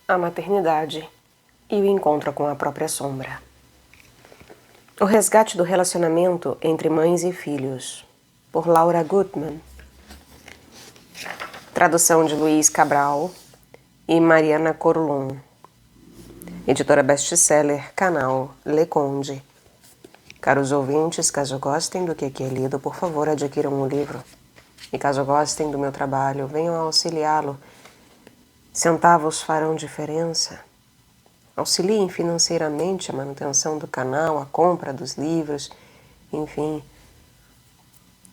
A maternidade e o encontro com a própria sombra. O resgate do relacionamento entre mães e filhos, por Laura Gutman. Tradução de Luiz Cabral e Mariana Corlon. Editora best-seller, canal Le Conde. Caros ouvintes, caso gostem do que aqui é lido, por favor adquiram o livro. E caso gostem do meu trabalho, venham auxiliá-lo. Centavos farão diferença. Auxiliem financeiramente a manutenção do canal, a compra dos livros, enfim.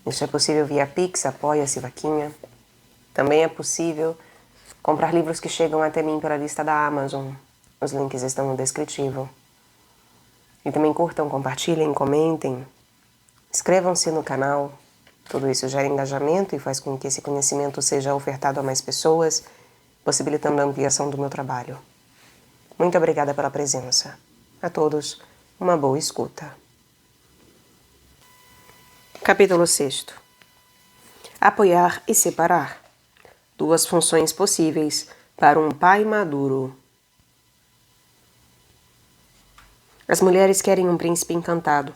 Isso é possível via Pix, Apoia-se, Vaquinha. Também é possível comprar livros que chegam até mim pela lista da Amazon. Os links estão no descritivo. E também curtam, compartilhem, comentem. Inscrevam-se no canal. Tudo isso gera engajamento e faz com que esse conhecimento seja ofertado a mais pessoas, possibilitando a ampliação do meu trabalho. Muito obrigada pela presença. A todos, uma boa escuta. Capítulo 6. Apoiar e separar. Duas funções possíveis para um pai maduro. As mulheres querem um príncipe encantado.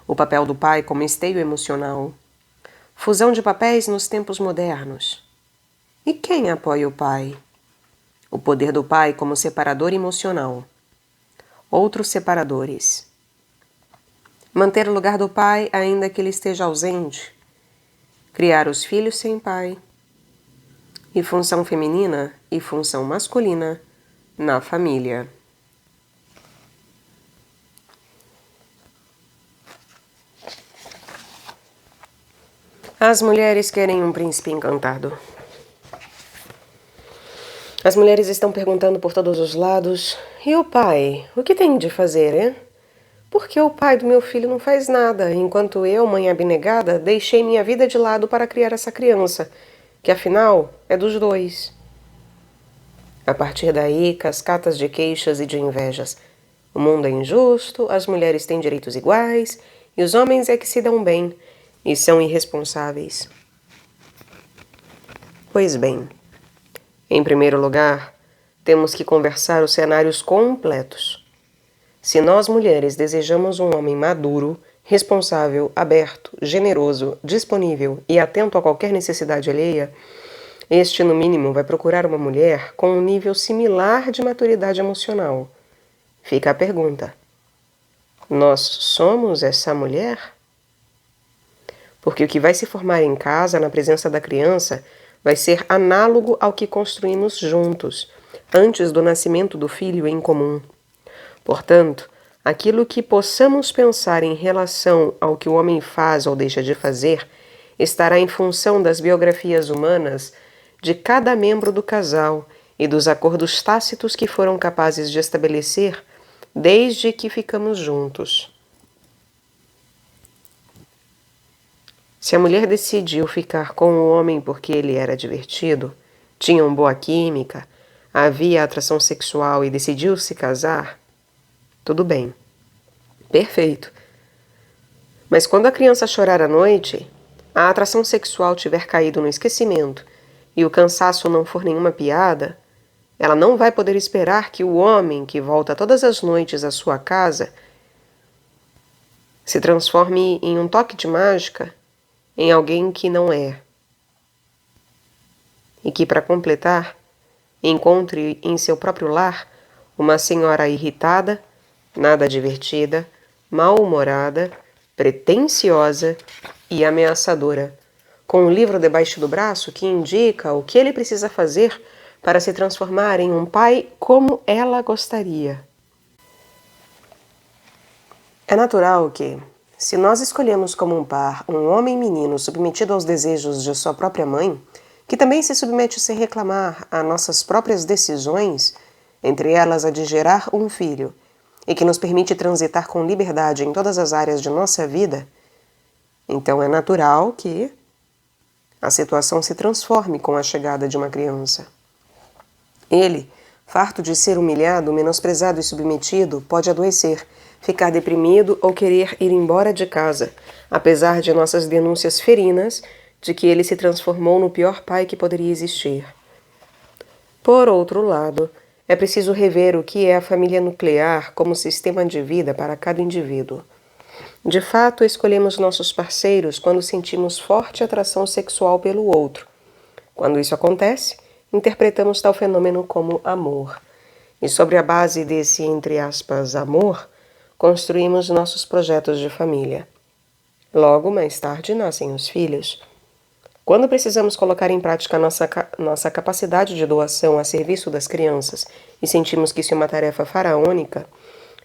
O papel do pai como esteio emocional. Fusão de papéis nos tempos modernos. E quem apoia o pai? O poder do pai como separador emocional. Outros separadores. Manter o lugar do pai ainda que ele esteja ausente. Criar os filhos sem pai. E função feminina e função masculina na família. As mulheres querem um príncipe encantado. As mulheres estão perguntando por todos os lados: e o pai? O que tem de fazer, hein? Por que o pai do meu filho não faz nada, enquanto eu, mãe abnegada, deixei minha vida de lado para criar essa criança, que afinal é dos dois? A partir daí, cascatas de queixas e de invejas. O mundo é injusto, as mulheres têm direitos iguais, e os homens é que se dão bem, e são irresponsáveis. Pois bem, em primeiro lugar, temos que conversar os cenários completos. Se nós mulheres desejamos um homem maduro, responsável, aberto, generoso, disponível e atento a qualquer necessidade alheia, este, no mínimo, vai procurar uma mulher com um nível similar de maturidade emocional. Fica a pergunta: Nós somos essa mulher? Porque o que vai se formar em casa, na presença da criança, vai ser análogo ao que construímos juntos, antes do nascimento do filho em comum. Portanto, aquilo que possamos pensar em relação ao que o homem faz ou deixa de fazer estará em função das biografias humanas de cada membro do casal e dos acordos tácitos que foram capazes de estabelecer desde que ficamos juntos. Se a mulher decidiu ficar com o homem porque ele era divertido, tinham boa química, havia atração sexual e decidiu se casar, tudo bem. Perfeito. Mas quando a criança chorar à noite, a atração sexual tiver caído no esquecimento e o cansaço não for nenhuma piada, ela não vai poder esperar que o homem que volta todas as noites à sua casa se transforme em um toque de mágica em alguém que não é. E que, para completar, encontre em seu próprio lar uma senhora irritada, nada divertida, mal-humorada, pretensiosa e ameaçadora, com um livro debaixo do braço que indica o que ele precisa fazer para se transformar em um pai como ela gostaria. É natural que, se nós escolhemos como um par um homem menino submetido aos desejos de sua própria mãe, que também se submete sem reclamar a nossas próprias decisões, entre elas a de gerar um filho, e que nos permite transitar com liberdade em todas as áreas de nossa vida, então é natural que a situação se transforme com a chegada de uma criança. Ele, farto de ser humilhado, menosprezado e submetido, pode adoecer, ficar deprimido ou querer ir embora de casa, apesar de nossas denúncias ferinas de que ele se transformou no pior pai que poderia existir. Por outro lado, é preciso rever o que é a família nuclear como sistema de vida para cada indivíduo. De fato, escolhemos nossos parceiros quando sentimos forte atração sexual pelo outro. Quando isso acontece, interpretamos tal fenômeno como amor. E sobre a base desse, entre aspas, amor, construímos nossos projetos de família. Logo, mais tarde, nascem os filhos. Quando precisamos colocar em prática nossa capacidade de doação a serviço das crianças e sentimos que isso é uma tarefa faraônica,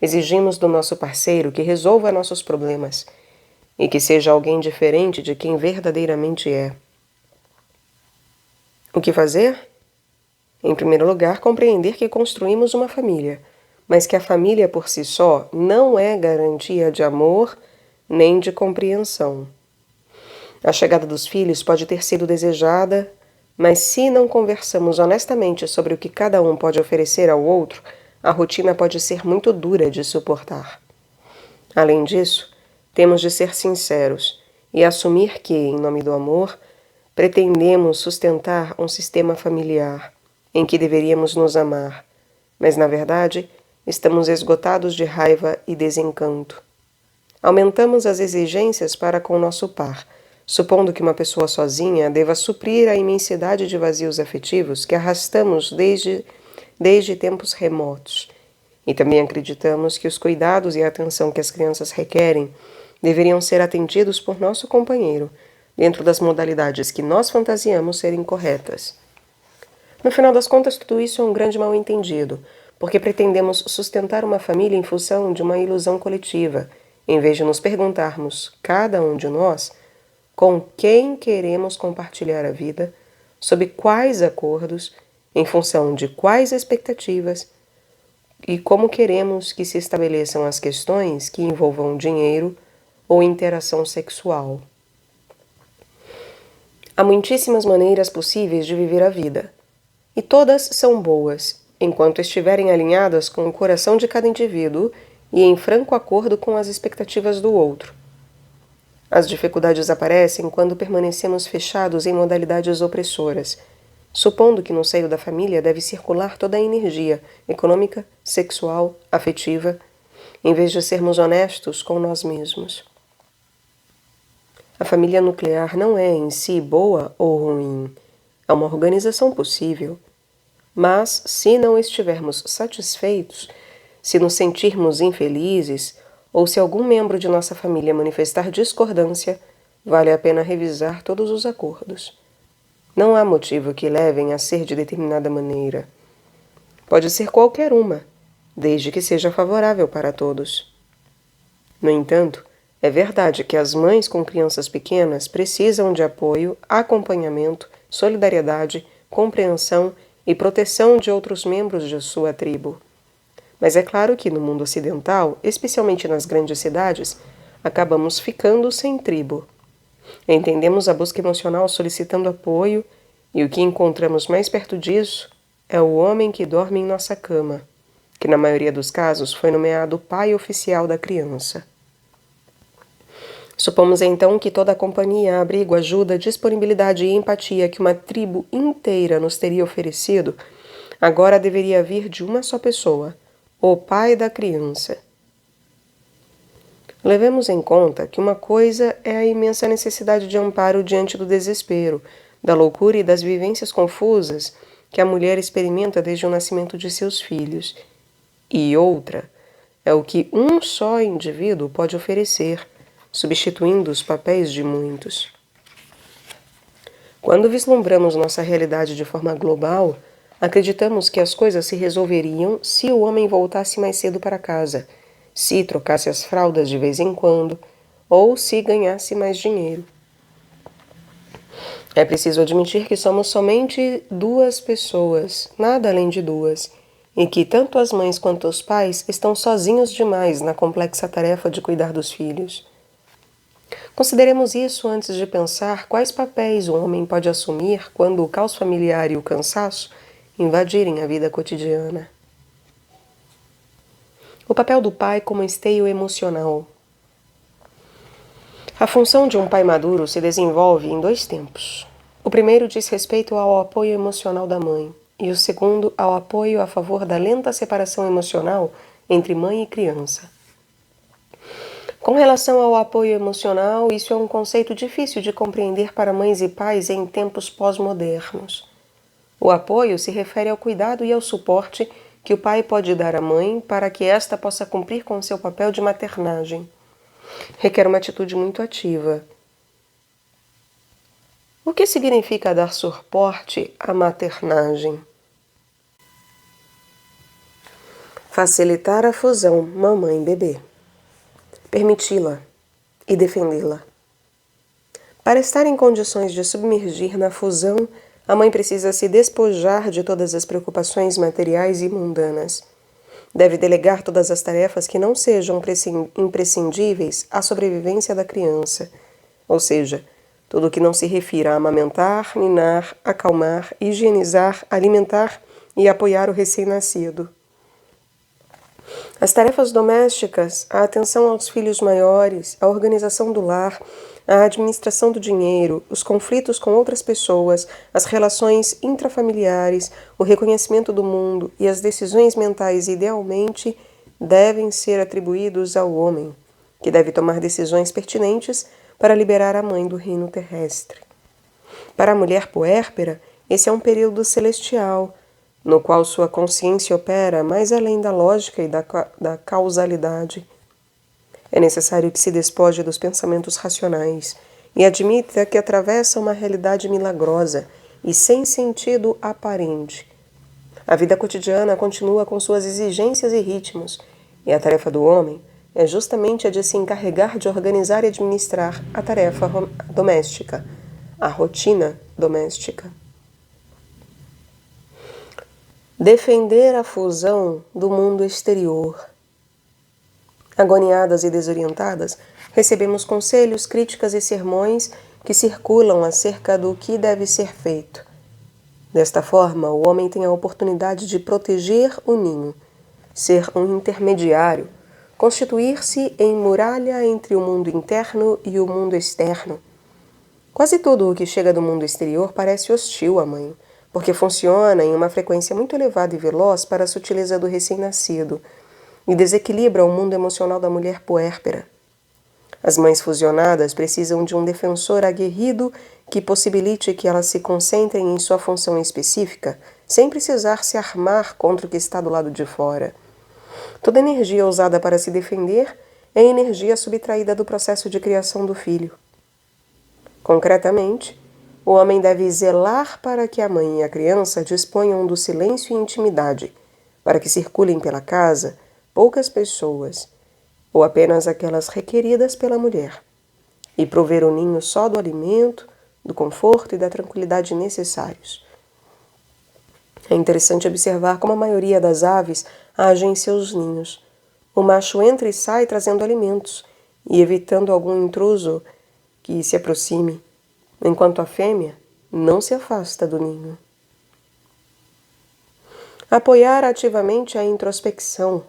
exigimos do nosso parceiro que resolva nossos problemas e que seja alguém diferente de quem verdadeiramente é. O que fazer? Em primeiro lugar, compreender que construímos uma família, mas que a família por si só não é garantia de amor nem de compreensão. A chegada dos filhos pode ter sido desejada, mas se não conversamos honestamente sobre o que cada um pode oferecer ao outro, a rotina pode ser muito dura de suportar. Além disso, temos de ser sinceros e assumir que, em nome do amor, pretendemos sustentar um sistema familiar em que deveríamos nos amar, mas, na verdade, estamos esgotados de raiva e desencanto. Aumentamos as exigências para com nosso par, supondo que uma pessoa sozinha deva suprir a imensidade de vazios afetivos que arrastamos desde tempos remotos. E também acreditamos que os cuidados e a atenção que as crianças requerem deveriam ser atendidos por nosso companheiro, dentro das modalidades que nós fantasiamos serem corretas. No final das contas, tudo isso é um grande mal-entendido, porque pretendemos sustentar uma família em função de uma ilusão coletiva, em vez de nos perguntarmos, cada um de nós, com quem queremos compartilhar a vida, sob quais acordos, em função de quais expectativas e como queremos que se estabeleçam as questões que envolvam dinheiro ou interação sexual. Há muitíssimas maneiras possíveis de viver a vida, e todas são boas, enquanto estiverem alinhadas com o coração de cada indivíduo e em franco acordo com as expectativas do outro. As dificuldades aparecem quando permanecemos fechados em modalidades opressoras, supondo que no seio da família deve circular toda a energia econômica, sexual, afetiva, em vez de sermos honestos com nós mesmos. A família nuclear não é em si boa ou ruim, é uma organização possível. Mas, se não estivermos satisfeitos, se nos sentirmos infelizes ou se algum membro de nossa família manifestar discordância, vale a pena revisar todos os acordos. Não há motivo que levem a ser de determinada maneira. Pode ser qualquer uma, desde que seja favorável para todos. No entanto, é verdade que as mães com crianças pequenas precisam de apoio, acompanhamento, solidariedade, compreensão e proteção de outros membros de sua tribo. Mas é claro que no mundo ocidental, especialmente nas grandes cidades, acabamos ficando sem tribo. Entendemos a busca emocional solicitando apoio, e o que encontramos mais perto disso é o homem que dorme em nossa cama, que na maioria dos casos foi nomeado pai oficial da criança. Supomos então que toda a companhia, abrigo, ajuda, disponibilidade e empatia que uma tribo inteira nos teria oferecido, agora deveria vir de uma só pessoa, o pai da criança. Levemos em conta que uma coisa é a imensa necessidade de amparo diante do desespero, da loucura e das vivências confusas que a mulher experimenta desde o nascimento de seus filhos, e outra é o que um só indivíduo pode oferecer, substituindo os papéis de muitos. Quando vislumbramos nossa realidade de forma global, acreditamos que as coisas se resolveriam se o homem voltasse mais cedo para casa, se trocasse as fraldas de vez em quando, ou se ganhasse mais dinheiro. É preciso admitir que somos somente duas pessoas, nada além de duas, e que tanto as mães quanto os pais estão sozinhos demais na complexa tarefa de cuidar dos filhos. Consideremos isso antes de pensar quais papéis o homem pode assumir quando o caos familiar e o cansaço invadirem a vida cotidiana. O papel do pai como esteio emocional. A função de um pai maduro se desenvolve em dois tempos. O primeiro diz respeito ao apoio emocional da mãe, e o segundo ao apoio a favor da lenta separação emocional entre mãe e criança. Com relação ao apoio emocional, isso é um conceito difícil de compreender para mães e pais em tempos pós-modernos. O apoio se refere ao cuidado e ao suporte que o pai pode dar à mãe para que esta possa cumprir com seu papel de maternagem. Requer uma atitude muito ativa. O que significa dar suporte à maternagem? Facilitar a fusão mamãe-bebê. Permiti-la e defendê-la. Para estar em condições de submergir na fusão, a mãe precisa se despojar de todas as preocupações materiais e mundanas. Deve delegar todas as tarefas que não sejam imprescindíveis à sobrevivência da criança, ou seja, tudo o que não se refira a amamentar, ninar, acalmar, higienizar, alimentar e apoiar o recém-nascido. As tarefas domésticas, a atenção aos filhos maiores, a organização do lar, a administração do dinheiro, os conflitos com outras pessoas, as relações intrafamiliares, o reconhecimento do mundo e as decisões mentais idealmente devem ser atribuídos ao homem, que deve tomar decisões pertinentes para liberar a mãe do reino terrestre. Para a mulher puérpera, esse é um período celestial, no qual sua consciência opera mais além da lógica e da causalidade. É necessário que se despoje dos pensamentos racionais e admita que atravessa uma realidade milagrosa e sem sentido aparente. A vida cotidiana continua com suas exigências e ritmos, e a tarefa do homem é justamente a de se encarregar de organizar e administrar a tarefa doméstica, a rotina doméstica. Defender a fusão do mundo exterior. Agoniadas e desorientadas, recebemos conselhos, críticas e sermões que circulam acerca do que deve ser feito. Desta forma, o homem tem a oportunidade de proteger o ninho, ser um intermediário, constituir-se em muralha entre o mundo interno e o mundo externo. Quase tudo o que chega do mundo exterior parece hostil à mãe, porque funciona em uma frequência muito elevada e veloz para a sutileza do recém-nascido, e desequilibra o mundo emocional da mulher puérpera. As mães fusionadas precisam de um defensor aguerrido que possibilite que elas se concentrem em sua função específica, sem precisar se armar contra o que está do lado de fora. Toda energia usada para se defender é a energia subtraída do processo de criação do filho. Concretamente, o homem deve zelar para que a mãe e a criança disponham do silêncio e intimidade, para que circulem pela casa poucas pessoas, ou apenas aquelas requeridas pela mulher, e prover o ninho só do alimento, do conforto e da tranquilidade necessários. É interessante observar como a maioria das aves age em seus ninhos. O macho entra e sai trazendo alimentos e evitando algum intruso que se aproxime, enquanto a fêmea não se afasta do ninho. Apoiar ativamente a introspecção,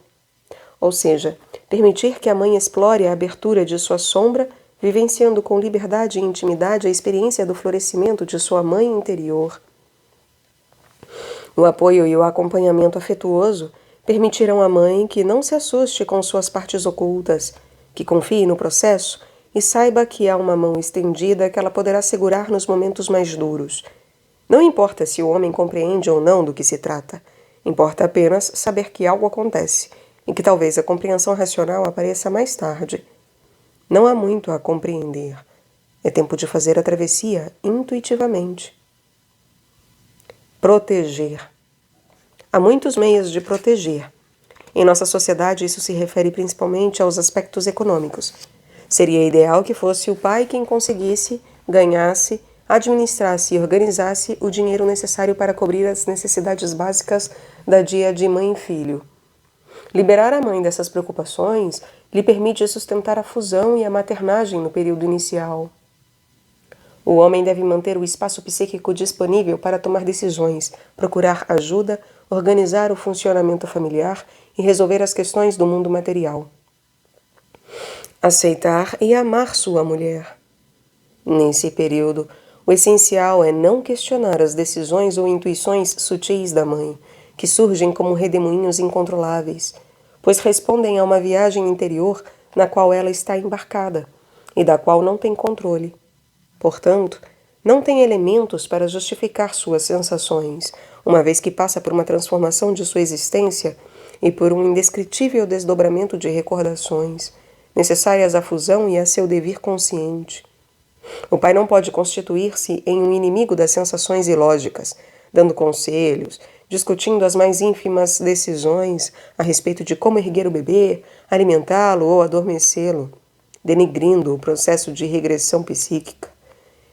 ou seja, permitir que a mãe explore a abertura de sua sombra, vivenciando com liberdade e intimidade a experiência do florescimento de sua mãe interior. O apoio e o acompanhamento afetuoso permitirão à mãe que não se assuste com suas partes ocultas, que confie no processo e saiba que há uma mão estendida que ela poderá segurar nos momentos mais duros. Não importa se o homem compreende ou não do que se trata, importa apenas saber que algo acontece e que talvez a compreensão racional apareça mais tarde. Não há muito a compreender. É tempo de fazer a travessia intuitivamente. Proteger. Há muitos meios de proteger. Em nossa sociedade, isso se refere principalmente aos aspectos econômicos. Seria ideal que fosse o pai quem conseguisse, ganhasse, administrasse e organizasse o dinheiro necessário para cobrir as necessidades básicas da dia de mãe e filho. Liberar a mãe dessas preocupações lhe permite sustentar a fusão e a maternagem no período inicial. O homem deve manter o espaço psíquico disponível para tomar decisões, procurar ajuda, organizar o funcionamento familiar e resolver as questões do mundo material. Aceitar e amar sua mulher. Nesse período, o essencial é não questionar as decisões ou intuições sutis da mãe, que surgem como redemoinhos incontroláveis, pois respondem a uma viagem interior na qual ela está embarcada e da qual não tem controle. Portanto, não tem elementos para justificar suas sensações, uma vez que passa por uma transformação de sua existência e por um indescritível desdobramento de recordações, necessárias à fusão e a seu devir consciente. O pai não pode constituir-se em um inimigo das sensações ilógicas, dando conselhos, discutindo as mais ínfimas decisões a respeito de como erguer o bebê, alimentá-lo ou adormecê-lo, denigrindo o processo de regressão psíquica,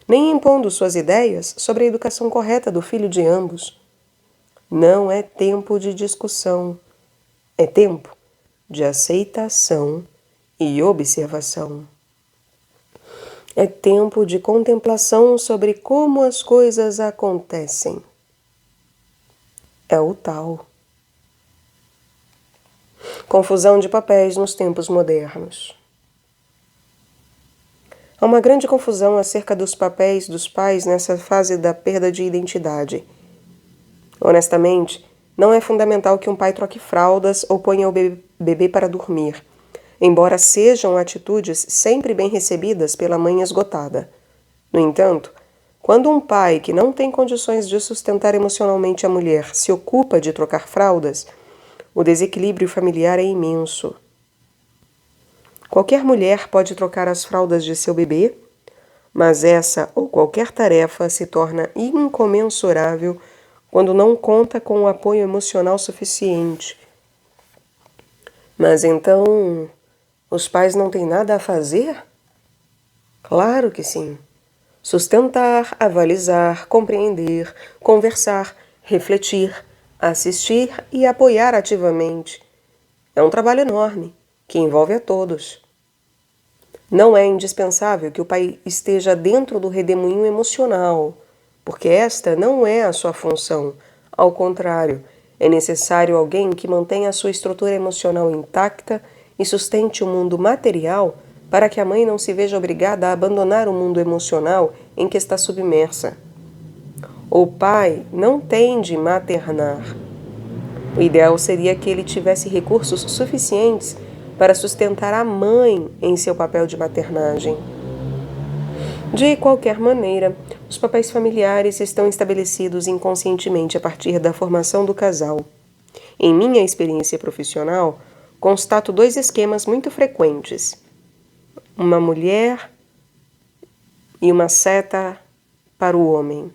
nem impondo suas ideias sobre a educação correta do filho de ambos. Não é tempo de discussão, é tempo de aceitação e observação. É tempo de contemplação sobre como as coisas acontecem. É o Tao. Confusão de papéis nos tempos modernos. Há uma grande confusão acerca dos papéis dos pais nessa fase da perda de identidade. Honestamente, não é fundamental que um pai troque fraldas ou ponha o bebê para dormir, embora sejam atitudes sempre bem recebidas pela mãe esgotada. No entanto, quando um pai que não tem condições de sustentar emocionalmente a mulher se ocupa de trocar fraldas, o desequilíbrio familiar é imenso. Qualquer mulher pode trocar as fraldas de seu bebê, mas essa ou qualquer tarefa se torna incomensurável quando não conta com o apoio emocional suficiente. Mas então, os pais não têm nada a fazer? Claro que sim. Sustentar, avalizar, compreender, conversar, refletir, assistir e apoiar ativamente. É um trabalho enorme, que envolve a todos. Não é indispensável que o pai esteja dentro do redemoinho emocional, porque esta não é a sua função. Ao contrário, é necessário alguém que mantenha a sua estrutura emocional intacta e sustente o mundo material para que a mãe não se veja obrigada a abandonar o mundo emocional em que está submersa. O pai não tem de maternar. O ideal seria que ele tivesse recursos suficientes para sustentar a mãe em seu papel de maternagem. De qualquer maneira, os papéis familiares estão estabelecidos inconscientemente a partir da formação do casal. Em minha experiência profissional, constato dois esquemas muito frequentes: uma mulher e uma seta para o homem.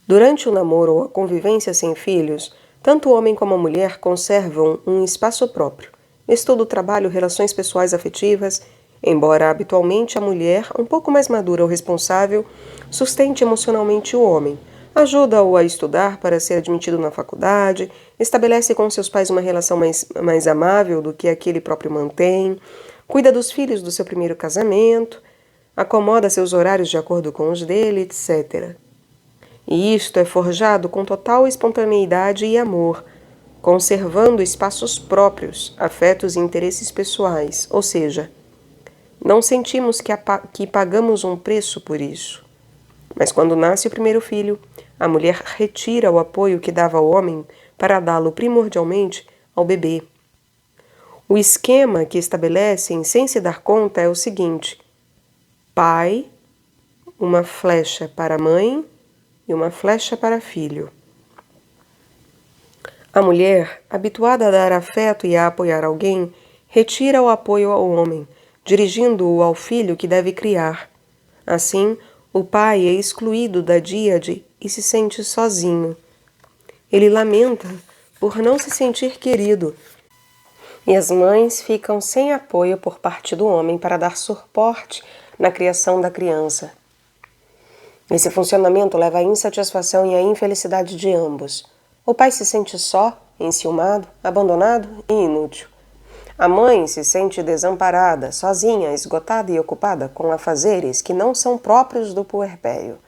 Durante o namoro ou a convivência sem filhos, tanto o homem como a mulher conservam um espaço próprio. Estudo, trabalho, relações pessoais afetivas, embora habitualmente a mulher, um pouco mais madura ou responsável, sustente emocionalmente o homem. Ajuda-o a estudar para ser admitido na faculdade, estabelece com seus pais uma relação mais amável do que a que ele próprio mantém, cuida dos filhos do seu primeiro casamento, acomoda seus horários de acordo com os dele, etc. E isto é forjado com total espontaneidade e amor, conservando espaços próprios, afetos e interesses pessoais, ou seja, não sentimos que pagamos um preço por isso. Mas quando nasce o primeiro filho, a mulher retira o apoio que dava ao homem para dá-lo primordialmente ao bebê. O esquema que estabelecem sem se dar conta é o seguinte: pai, uma flecha para a mãe e uma flecha para filho. A mulher, habituada a dar afeto e a apoiar alguém, retira o apoio ao homem, dirigindo-o ao filho que deve criar. Assim, o pai é excluído da díade e se sente sozinho. Ele lamenta por não se sentir querido, e as mães ficam sem apoio por parte do homem para dar suporte na criação da criança. Esse funcionamento leva à insatisfação e à infelicidade de ambos. O pai se sente só, enciumado, abandonado e inútil. A mãe se sente desamparada, sozinha, esgotada e ocupada com afazeres que não são próprios do puerpério.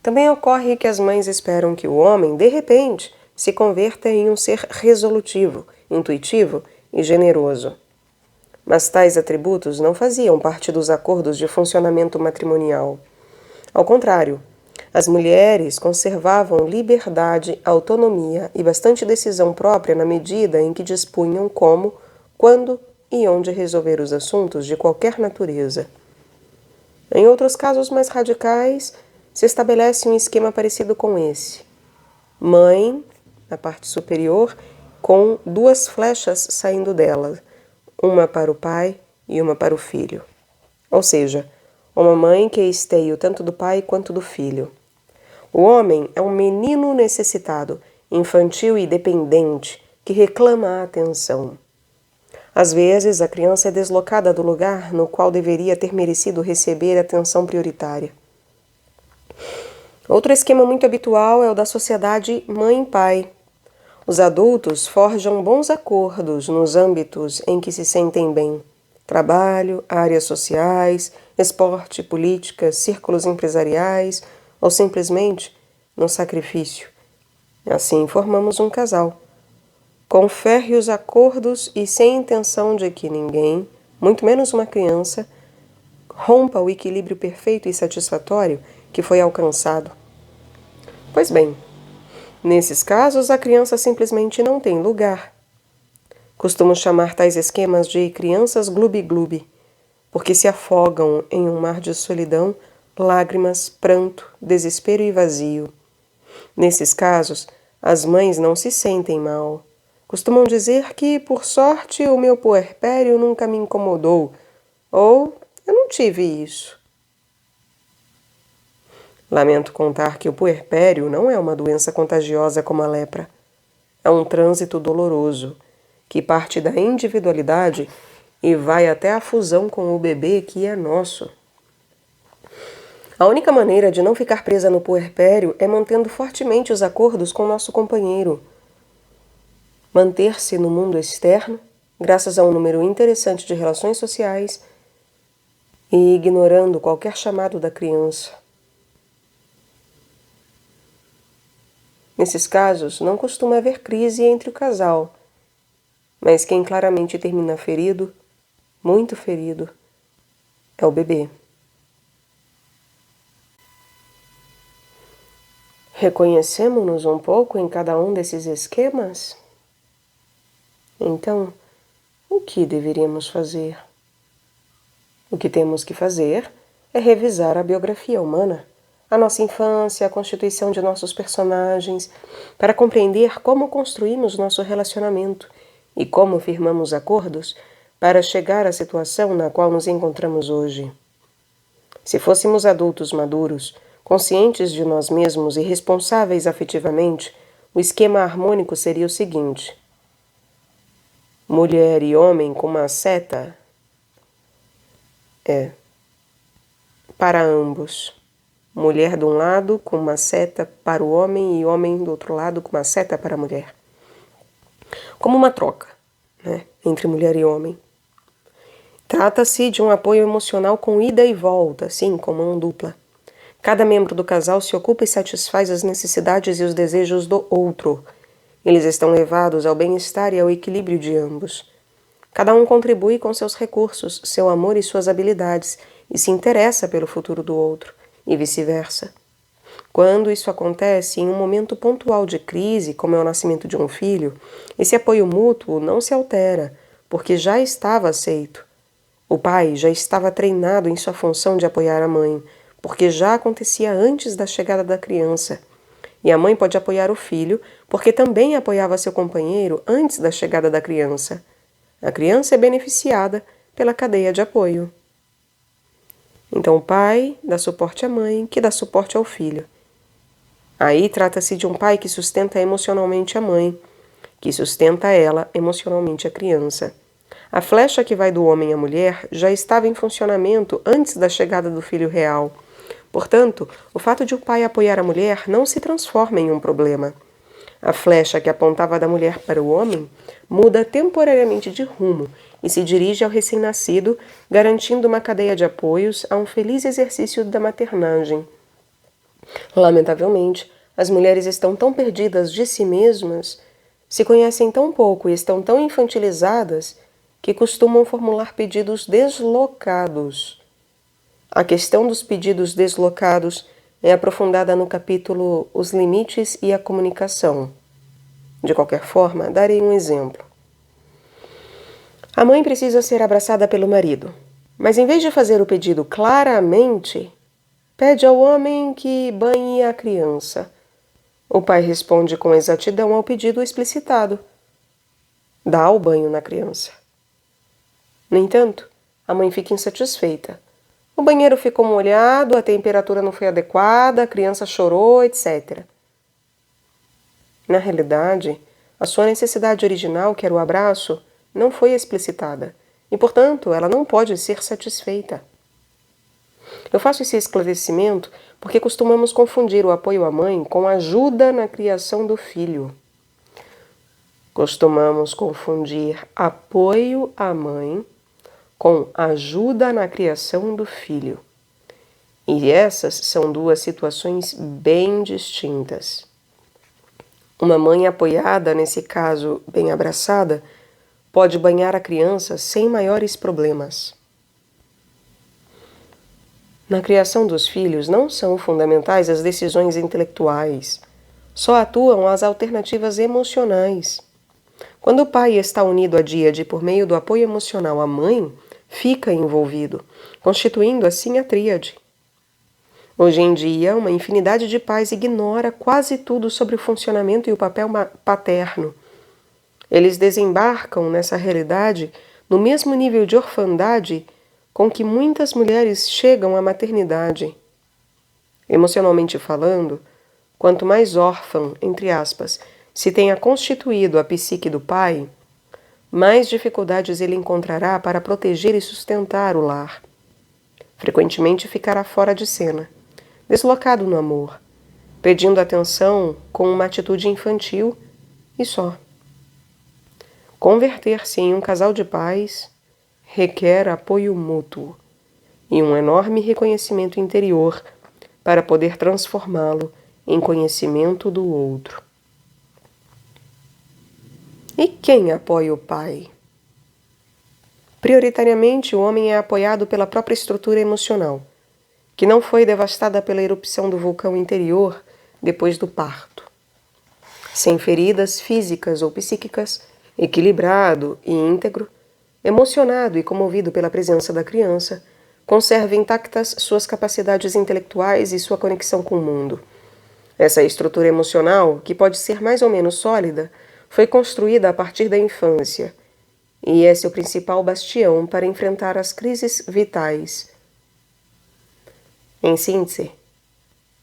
Também ocorre que as mães esperam que o homem, de repente, se converta em um ser resolutivo, intuitivo e generoso. Mas tais atributos não faziam parte dos acordos de funcionamento matrimonial. Ao contrário, as mulheres conservavam liberdade, autonomia e bastante decisão própria na medida em que dispunham como, quando e onde resolver os assuntos de qualquer natureza. Em outros casos mais radicais, se estabelece um esquema parecido com esse. Mãe, na parte superior, com duas flechas saindo dela, uma para o pai e uma para o filho. Ou seja, uma mãe que é esteio tanto do pai quanto do filho. O homem é um menino necessitado, infantil e dependente, que reclama a atenção. Às vezes, a criança é deslocada do lugar no qual deveria ter merecido receber atenção prioritária. Outro esquema muito habitual é o da sociedade mãe-pai. Os adultos forjam bons acordos nos âmbitos em que se sentem bem: trabalho, áreas sociais, esporte, política, círculos empresariais ou simplesmente no sacrifício. Assim formamos um casal, com férreos acordos e sem intenção de que ninguém, muito menos uma criança, rompa o equilíbrio perfeito e satisfatório que foi alcançado. Pois bem, nesses casos a criança simplesmente não tem lugar. Costumo chamar tais esquemas de crianças gloob-gloob, porque se afogam em um mar de solidão, lágrimas, pranto, desespero e vazio. Nesses casos, as mães não se sentem mal. Costumam dizer que, por sorte, o meu puerpério nunca me incomodou, ou eu não tive isso. Lamento contar que o puerpério não é uma doença contagiosa como a lepra. É um trânsito doloroso, que parte da individualidade e vai até a fusão com o bebê que é nosso. A única maneira de não ficar presa no puerpério é mantendo fortemente os acordos com nosso companheiro. Manter-se no mundo externo, graças a um número interessante de relações sociais, e ignorando qualquer chamado da criança. Nesses casos, não costuma haver crise entre o casal, mas quem claramente termina ferido, muito ferido, é o bebê. Reconhecemos-nos um pouco em cada um desses esquemas? Então, o que deveríamos fazer? O que temos que fazer é revisar a biografia humana, a nossa infância, a constituição de nossos personagens, para compreender como construímos nosso relacionamento e como firmamos acordos para chegar à situação na qual nos encontramos hoje. Se fôssemos adultos maduros, conscientes de nós mesmos e responsáveis afetivamente, o esquema harmônico seria o seguinte: mulher e homem com uma seta para ambos. Mulher de um lado com uma seta para o homem e homem do outro lado com uma seta para a mulher. Como uma troca, entre mulher e homem. Trata-se de um apoio emocional com ida e volta, assim, com mão dupla. Cada membro do casal se ocupa e satisfaz as necessidades e os desejos do outro. Eles estão levados ao bem-estar e ao equilíbrio de ambos. Cada um contribui com seus recursos, seu amor e suas habilidades, e se interessa pelo futuro do outro, e vice-versa. Quando isso acontece em um momento pontual de crise, como é o nascimento de um filho, esse apoio mútuo não se altera, porque já estava aceito. O pai já estava treinado em sua função de apoiar a mãe, porque já acontecia antes da chegada da criança. E a mãe pode apoiar o filho, porque também apoiava seu companheiro antes da chegada da criança. A criança é beneficiada pela cadeia de apoio. Então o pai dá suporte à mãe, que dá suporte ao filho. Aí trata-se de um pai que sustenta emocionalmente a mãe, que sustenta ela emocionalmente a criança. A flecha que vai do homem à mulher já estava em funcionamento antes da chegada do filho real. Portanto, o fato de o pai apoiar a mulher não se transforma em um problema. A flecha que apontava da mulher para o homem muda temporariamente de rumo e se dirige ao recém-nascido, garantindo uma cadeia de apoios a um feliz exercício da maternagem. Lamentavelmente, as mulheres estão tão perdidas de si mesmas, se conhecem tão pouco e estão tão infantilizadas que costumam formular pedidos deslocados. A questão dos pedidos deslocados é aprofundada no capítulo Os Limites e a Comunicação. De qualquer forma, darei um exemplo. A mãe precisa ser abraçada pelo marido, mas em vez de fazer o pedido claramente, pede ao homem que banhe a criança. O pai responde com exatidão ao pedido explicitado. Dá o banho na criança. No entanto, a mãe fica insatisfeita. O banheiro ficou molhado, a temperatura não foi adequada, a criança chorou, etc. Na realidade, a sua necessidade original, que era o abraço, não foi explicitada e, portanto, ela não pode ser satisfeita. Eu faço esse esclarecimento porque costumamos confundir o apoio à mãe com ajuda na criação do filho. Costumamos confundir apoio à mãe com ajuda na criação do filho. E essas são duas situações bem distintas. Uma mãe apoiada, nesse caso bem abraçada, pode banhar a criança sem maiores problemas. Na criação dos filhos não são fundamentais as decisões intelectuais, só atuam as alternativas emocionais. Quando o pai está unido à díade por meio do apoio emocional à mãe, fica envolvido, constituindo assim a tríade. Hoje em dia, uma infinidade de pais ignora quase tudo sobre o funcionamento e o papel paterno. Eles desembarcam nessa realidade no mesmo nível de orfandade com que muitas mulheres chegam à maternidade. Emocionalmente falando, quanto mais órfã, entre aspas, se tenha constituído a psique do pai, mais dificuldades ele encontrará para proteger e sustentar o lar. Frequentemente ficará fora de cena, deslocado no amor, pedindo atenção com uma atitude infantil e só. Converter-se em um casal de pais requer apoio mútuo e um enorme reconhecimento interior para poder transformá-lo em conhecimento do outro. E quem apoia o pai? Prioritariamente, o homem é apoiado pela própria estrutura emocional, que não foi devastada pela erupção do vulcão interior depois do parto. Sem feridas físicas ou psíquicas, equilibrado e íntegro, emocionado e comovido pela presença da criança, conserve intactas suas capacidades intelectuais e sua conexão com o mundo. Essa estrutura emocional, que pode ser mais ou menos sólida, foi construída a partir da infância e é seu principal bastião para enfrentar as crises vitais. Em síntese,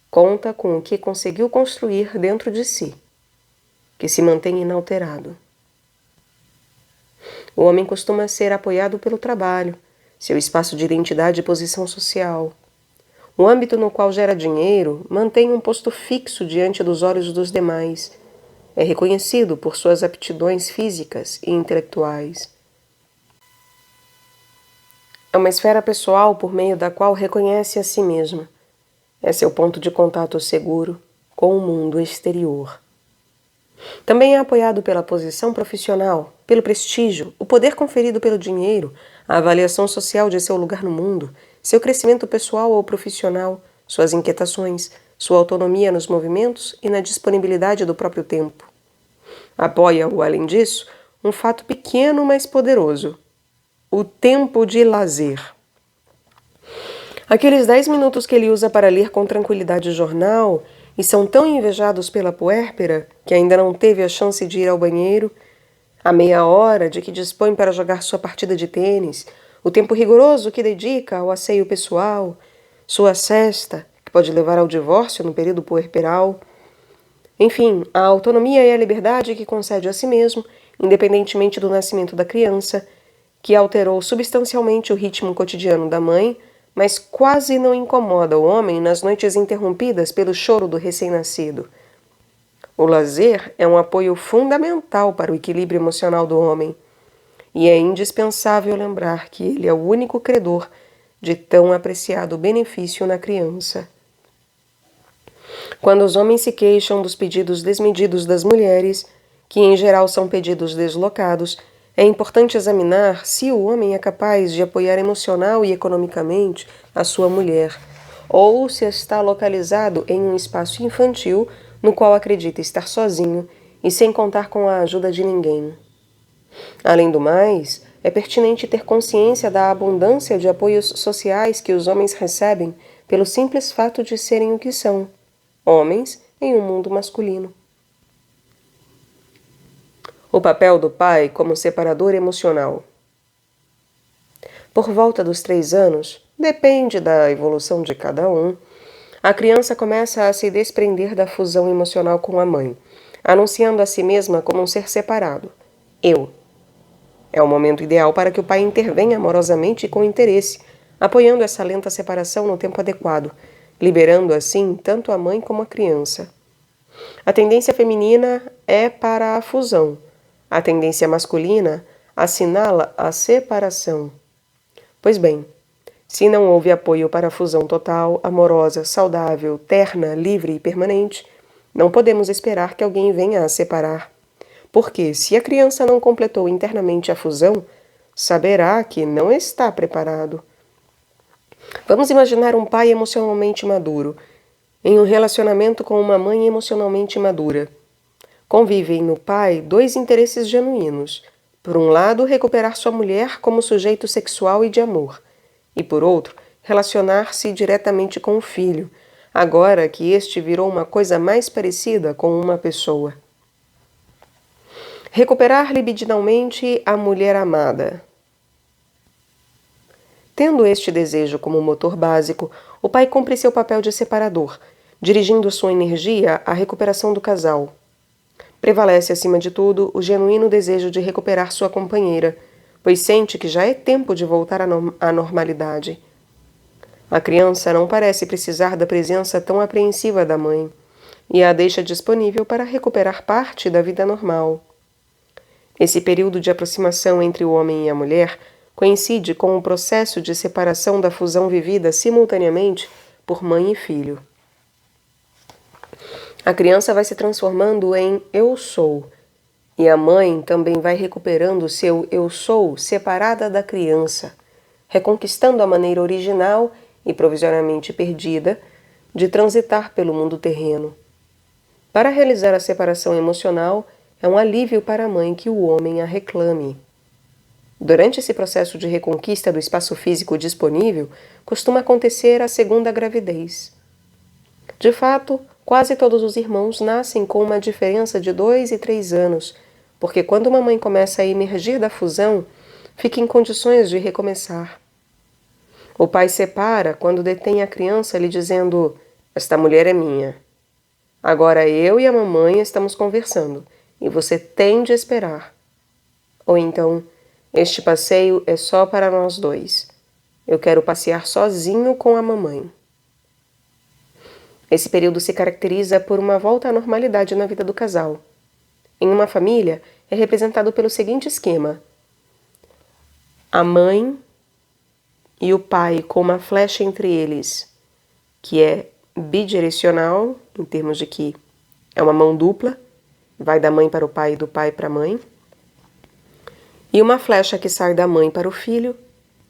conta com o que conseguiu construir dentro de si, que se mantém inalterado. O homem costuma ser apoiado pelo trabalho, seu espaço de identidade e posição social. O âmbito no qual gera dinheiro mantém um posto fixo diante dos olhos dos demais. É reconhecido por suas aptidões físicas e intelectuais. É uma esfera pessoal por meio da qual reconhece a si mesmo. É seu ponto de contato seguro com o mundo exterior. Também é apoiado pela posição profissional, pelo prestígio, o poder conferido pelo dinheiro, a avaliação social de seu lugar no mundo, seu crescimento pessoal ou profissional, suas inquietações, sua autonomia nos movimentos e na disponibilidade do próprio tempo. Apoia-o, além disso, um fato pequeno, mas poderoso: o tempo de lazer. Aqueles 10 minutos que ele usa para ler com tranquilidade o jornal e são tão invejados pela puérpera, que ainda não teve a chance de ir ao banheiro, a meia hora de que dispõe para jogar sua partida de tênis, o tempo rigoroso que dedica ao asseio pessoal, sua sesta, que pode levar ao divórcio no período puerperal. Enfim, a autonomia e a liberdade que concede a si mesmo, independentemente do nascimento da criança, que alterou substancialmente o ritmo cotidiano da mãe, mas quase não incomoda o homem nas noites interrompidas pelo choro do recém-nascido. O lazer é um apoio fundamental para o equilíbrio emocional do homem, e é indispensável lembrar que ele é o único credor de tão apreciado benefício na criança. Quando os homens se queixam dos pedidos desmedidos das mulheres, que em geral são pedidos deslocados, é importante examinar se o homem é capaz de apoiar emocional e economicamente a sua mulher, ou se está localizado em um espaço infantil no qual acredita estar sozinho e sem contar com a ajuda de ninguém. Além do mais, é pertinente ter consciência da abundância de apoios sociais que os homens recebem pelo simples fato de serem o que são, homens em um mundo masculino. O papel do pai como separador emocional. Por volta dos 3 anos, depende da evolução de cada um, a criança começa a se desprender da fusão emocional com a mãe, anunciando a si mesma como um ser separado. Eu. É o momento ideal para que o pai intervenha amorosamente e com interesse, apoiando essa lenta separação no tempo adequado, liberando assim tanto a mãe como a criança. A tendência feminina é para a fusão. A tendência masculina assinala a separação. Pois bem, se não houve apoio para a fusão total, amorosa, saudável, terna, livre e permanente, não podemos esperar que alguém venha a separar. Porque, se a criança não completou internamente a fusão, saberá que não está preparado. Vamos imaginar um pai emocionalmente maduro, em um relacionamento com uma mãe emocionalmente madura. Convivem no pai 2 interesses genuínos. Por um lado, recuperar sua mulher como sujeito sexual e de amor. E por outro, relacionar-se diretamente com o filho, agora que este virou uma coisa mais parecida com uma pessoa. Recuperar libidinalmente a mulher amada. Tendo este desejo como motor básico, o pai cumpre seu papel de separador, dirigindo sua energia à recuperação do casal. Prevalece, acima de tudo, o genuíno desejo de recuperar sua companheira, pois sente que já é tempo de voltar à normalidade. A criança não parece precisar da presença tão apreensiva da mãe, e a deixa disponível para recuperar parte da vida normal. Esse período de aproximação entre o homem e a mulher coincide com o processo de separação da fusão vivida simultaneamente por mãe e filho. A criança vai se transformando em eu sou, e a mãe também vai recuperando seu eu sou separada da criança, reconquistando a maneira original e provisoriamente perdida de transitar pelo mundo terreno. Para realizar a separação emocional, é um alívio para a mãe que o homem a reclame. Durante esse processo de reconquista do espaço físico disponível, costuma acontecer a segunda gravidez. De fato, quase todos os irmãos nascem com uma diferença de 2 e 3 anos, porque quando uma mãe começa a emergir da fusão, fica em condições de recomeçar. O pai separa quando detém a criança lhe dizendo: "Esta mulher é minha. Agora eu e a mamãe estamos conversando, e você tem de esperar." Ou então: "Este passeio é só para nós dois. Eu quero passear sozinho com a mamãe." Esse período se caracteriza por uma volta à normalidade na vida do casal. Em uma família, é representado pelo seguinte esquema: a mãe e o pai com uma flecha entre eles, que é bidirecional, em termos de que é uma mão dupla, vai da mãe para o pai e do pai para a mãe, e uma flecha que sai da mãe para o filho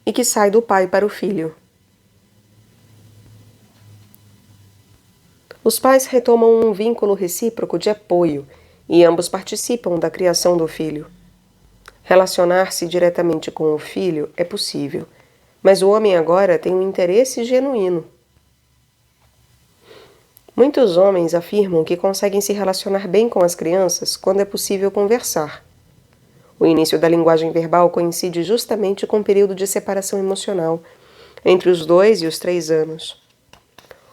e que sai do pai para o filho. Os pais retomam um vínculo recíproco de apoio e ambos participam da criação do filho. Relacionar-se diretamente com o filho é possível, mas o homem agora tem um interesse genuíno. Muitos homens afirmam que conseguem se relacionar bem com as crianças quando é possível conversar. O início da linguagem verbal coincide justamente com o período de separação emocional, entre os 2 e os 3 anos.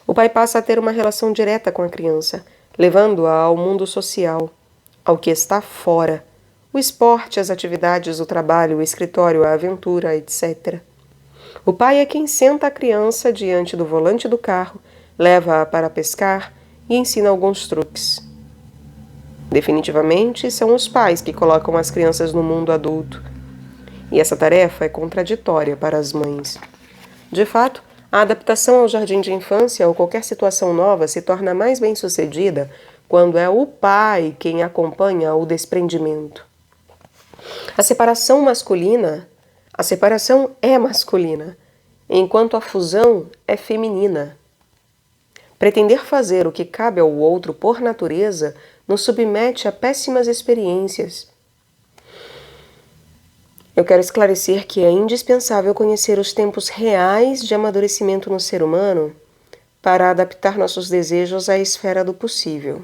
O pai passa a ter uma relação direta com a criança, levando-a ao mundo social, ao que está fora, o esporte, as atividades, o trabalho, o escritório, a aventura, etc. O pai é quem senta a criança diante do volante do carro, leva-a para pescar e ensina alguns truques. Definitivamente, são os pais que colocam as crianças no mundo adulto. E essa tarefa é contraditória para as mães. De fato, a adaptação ao jardim de infância ou qualquer situação nova se torna mais bem-sucedida quando é o pai quem acompanha o desprendimento. A separação é masculina, enquanto a fusão é feminina. Pretender fazer o que cabe ao outro por natureza nos submete a péssimas experiências. Eu quero esclarecer que é indispensável conhecer os tempos reais de amadurecimento no ser humano para adaptar nossos desejos à esfera do possível.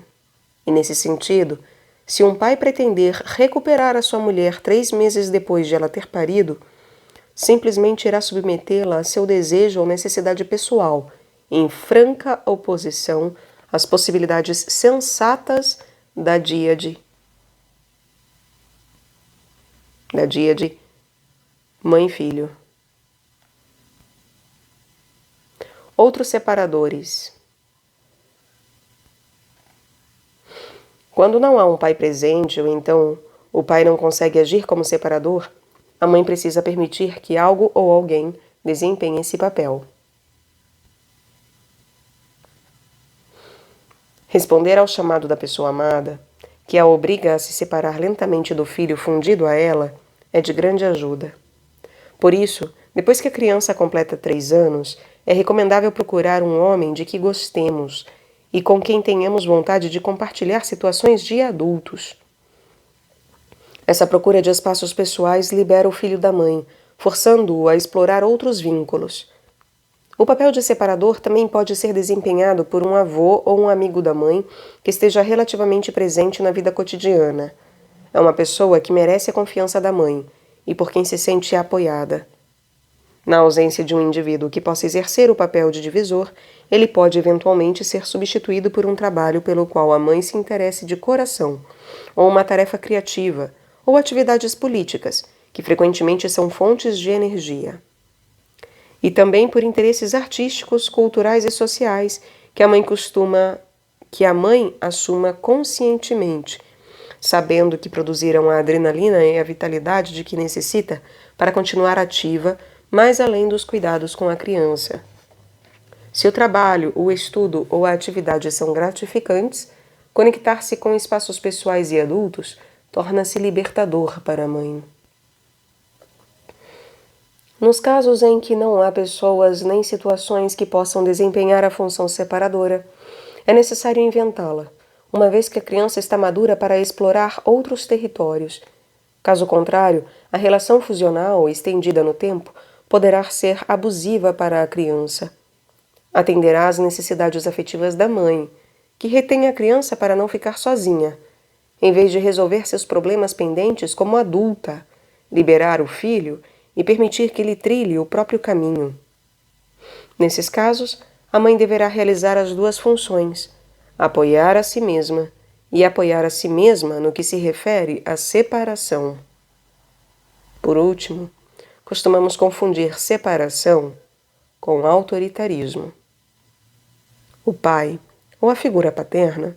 E nesse sentido, se um pai pretender recuperar a sua mulher 3 meses depois de ela ter parido, simplesmente irá submetê-la a seu desejo ou necessidade pessoal, em franca oposição às possibilidades sensatas da díade mãe-filho. Outros separadores. Quando não há um pai presente, ou então o pai não consegue agir como separador, a mãe precisa permitir que algo ou alguém desempenhe esse papel. Responder ao chamado da pessoa amada, que a obriga a se separar lentamente do filho fundido a ela, é de grande ajuda. Por isso, depois que a criança completa 3 anos, é recomendável procurar um homem de que gostemos e com quem tenhamos vontade de compartilhar situações de adultos. Essa procura de espaços pessoais libera o filho da mãe, forçando-o a explorar outros vínculos. O papel de separador também pode ser desempenhado por um avô ou um amigo da mãe que esteja relativamente presente na vida cotidiana. É uma pessoa que merece a confiança da mãe e por quem se sente apoiada. Na ausência de um indivíduo que possa exercer o papel de divisor, ele pode eventualmente ser substituído por um trabalho pelo qual a mãe se interesse de coração, ou uma tarefa criativa, ou atividades políticas, que frequentemente são fontes de energia. E também por interesses artísticos, culturais e sociais que a mãe assuma conscientemente, sabendo que produziram a adrenalina e a vitalidade de que necessita para continuar ativa, mais além dos cuidados com a criança. Se o trabalho, o estudo ou a atividade são gratificantes, conectar-se com espaços pessoais e adultos torna-se libertador para a mãe. Nos casos em que não há pessoas nem situações que possam desempenhar a função separadora, é necessário inventá-la, uma vez que a criança está madura para explorar outros territórios, Caso contrário, a relação fusional estendida no tempo poderá ser abusiva para a criança. Atenderá às necessidades afetivas da mãe, que retém a criança para não ficar sozinha, em vez de resolver seus problemas pendentes como adulta, liberar o filho e permitir que ele trilhe o próprio caminho. Nesses casos, a mãe deverá realizar as duas funções: apoiar a si mesma e apoiar a si mesma no que se refere à separação. Por último, costumamos confundir separação com autoritarismo. O pai, ou a figura paterna,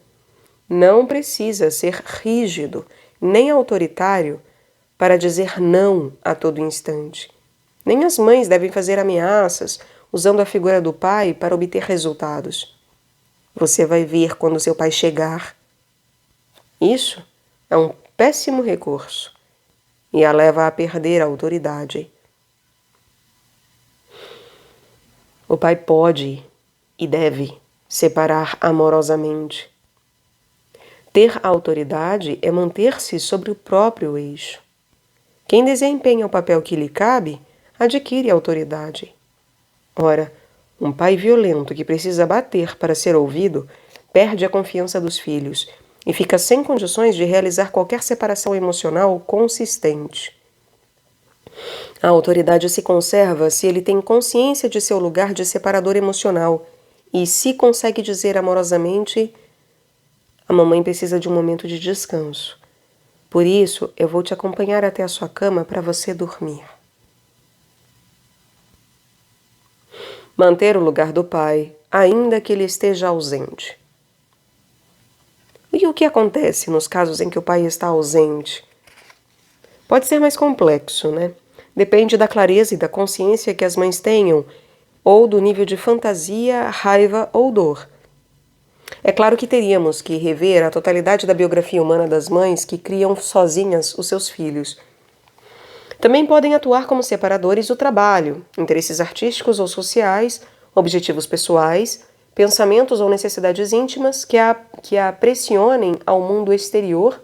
não precisa ser rígido nem autoritário para dizer não a todo instante. Nem as mães devem fazer ameaças usando a figura do pai para obter resultados. Você vai ver quando seu pai chegar. Isso é um péssimo recurso e a leva a perder a autoridade. O pai pode e deve separar amorosamente. Ter autoridade é manter-se sobre o próprio eixo. Quem desempenha o papel que lhe cabe, adquire autoridade. Ora, um pai violento que precisa bater para ser ouvido, perde a confiança dos filhos e fica sem condições de realizar qualquer separação emocional consistente. A autoridade se conserva se ele tem consciência de seu lugar de separador emocional e se consegue dizer amorosamente: a mamãe precisa de um momento de descanso. Por isso, eu vou te acompanhar até a sua cama para você dormir. Manter o lugar do pai, ainda que ele esteja ausente. E o que acontece nos casos em que o pai está ausente? Pode ser mais complexo, né? Depende da clareza e da consciência que as mães tenham, ou do nível de fantasia, raiva ou dor. É claro que teríamos que rever a totalidade da biografia humana das mães que criam sozinhas os seus filhos. Também podem atuar como separadores do trabalho, interesses artísticos ou sociais, objetivos pessoais, pensamentos ou necessidades íntimas que a pressionem ao mundo exterior,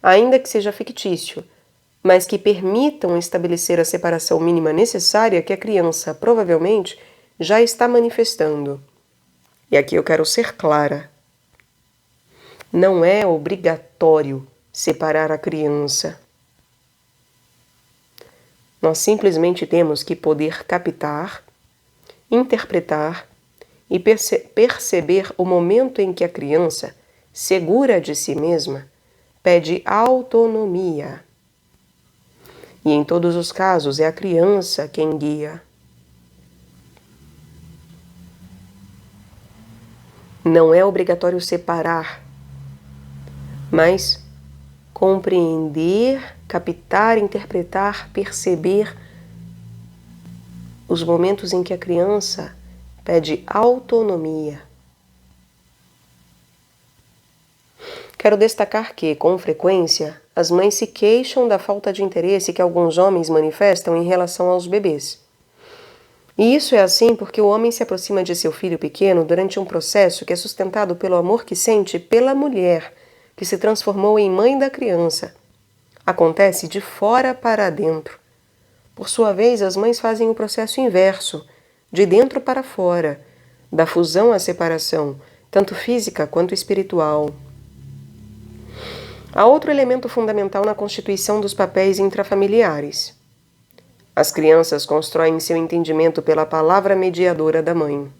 ainda que seja fictício, mas que permitam estabelecer a separação mínima necessária que a criança, provavelmente, já está manifestando. E aqui eu quero ser clara. Não é obrigatório separar a criança. Nós simplesmente temos que poder captar, interpretar e perceber o momento em que a criança, segura de si mesma, pede autonomia. E em todos os casos é a criança quem guia. Não é obrigatório separar, mas compreender, captar, interpretar, perceber os momentos em que a criança pede autonomia. Quero destacar que, com frequência, as mães se queixam da falta de interesse que alguns homens manifestam em relação aos bebês. E isso é assim porque o homem se aproxima de seu filho pequeno durante um processo que é sustentado pelo amor que sente pela mulher, que se transformou em mãe da criança. Acontece de fora para dentro. Por sua vez, as mães fazem o processo inverso, de dentro para fora, da fusão à separação, tanto física quanto espiritual. Há outro elemento fundamental na constituição dos papéis intrafamiliares. As crianças constroem seu entendimento pela palavra mediadora da mãe.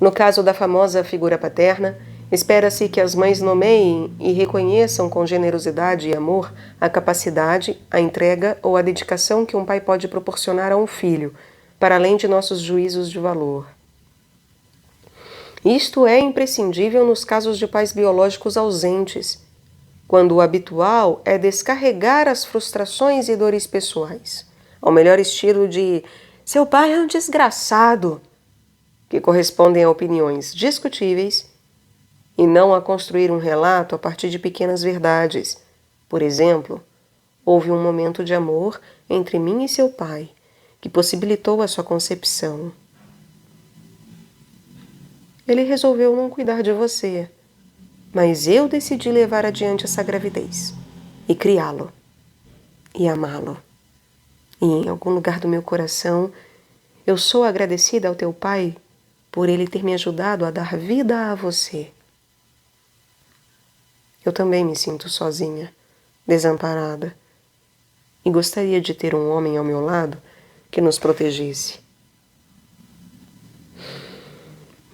No caso da famosa figura paterna, espera-se que as mães nomeiem e reconheçam com generosidade e amor a capacidade, a entrega ou a dedicação que um pai pode proporcionar a um filho, para além de nossos juízos de valor. Isto é imprescindível nos casos de pais biológicos ausentes, quando o habitual é descarregar as frustrações e dores pessoais, ao melhor estilo de "seu pai é um desgraçado", que correspondem a opiniões discutíveis, e não a construir um relato a partir de pequenas verdades. Por exemplo, houve um momento de amor entre mim e seu pai, que possibilitou a sua concepção. Ele resolveu não cuidar de você, mas eu decidi levar adiante essa gravidez. e criá-lo e amá-lo. E em algum lugar do meu coração, eu sou agradecida ao teu Pai por ele ter me ajudado a dar vida a você. Eu também me sinto sozinha, desamparada, e gostaria de ter um homem ao meu lado que nos protegesse.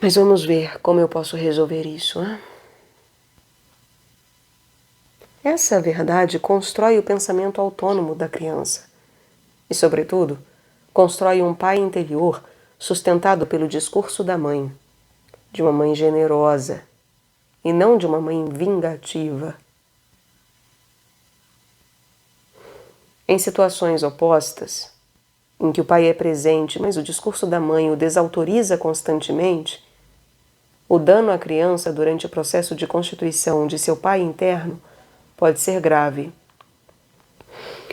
Mas vamos ver como eu posso resolver isso, hein? Essa verdade constrói o pensamento autônomo da criança e, sobretudo, constrói um pai interior sustentado pelo discurso da mãe, de uma mãe generosa e não de uma mãe vingativa. Em situações opostas, em que o pai é presente, mas o discurso da mãe o desautoriza constantemente, o dano à criança durante o processo de constituição de seu pai interno pode ser grave.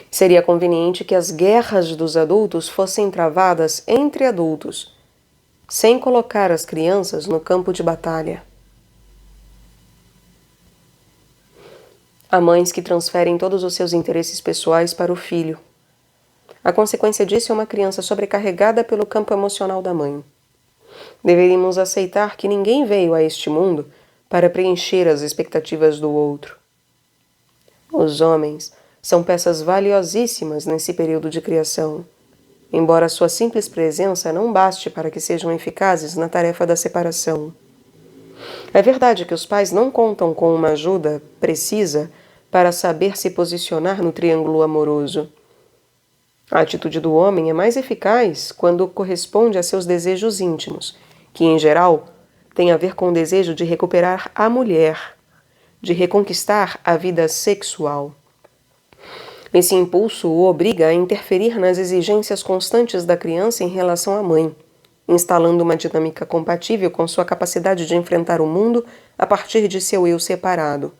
Seria conveniente que as guerras dos adultos fossem travadas entre adultos, sem colocar as crianças no campo de batalha. Há mães que transferem todos os seus interesses pessoais para o filho. A consequência disso é uma criança sobrecarregada pelo campo emocional da mãe. Deveríamos aceitar que ninguém veio a este mundo para preencher as expectativas do outro. Os homens são peças valiosíssimas nesse período de criação, embora sua simples presença não baste para que sejam eficazes na tarefa da separação. É verdade que os pais não contam com uma ajuda precisa para saber se posicionar no triângulo amoroso. A atitude do homem é mais eficaz quando corresponde a seus desejos íntimos, que, em geral, têm a ver com o desejo de recuperar a mulher, de reconquistar a vida sexual. Esse impulso o obriga a interferir nas exigências constantes da criança em relação à mãe, instalando uma dinâmica compatível com sua capacidade de enfrentar o mundo a partir de seu eu separado.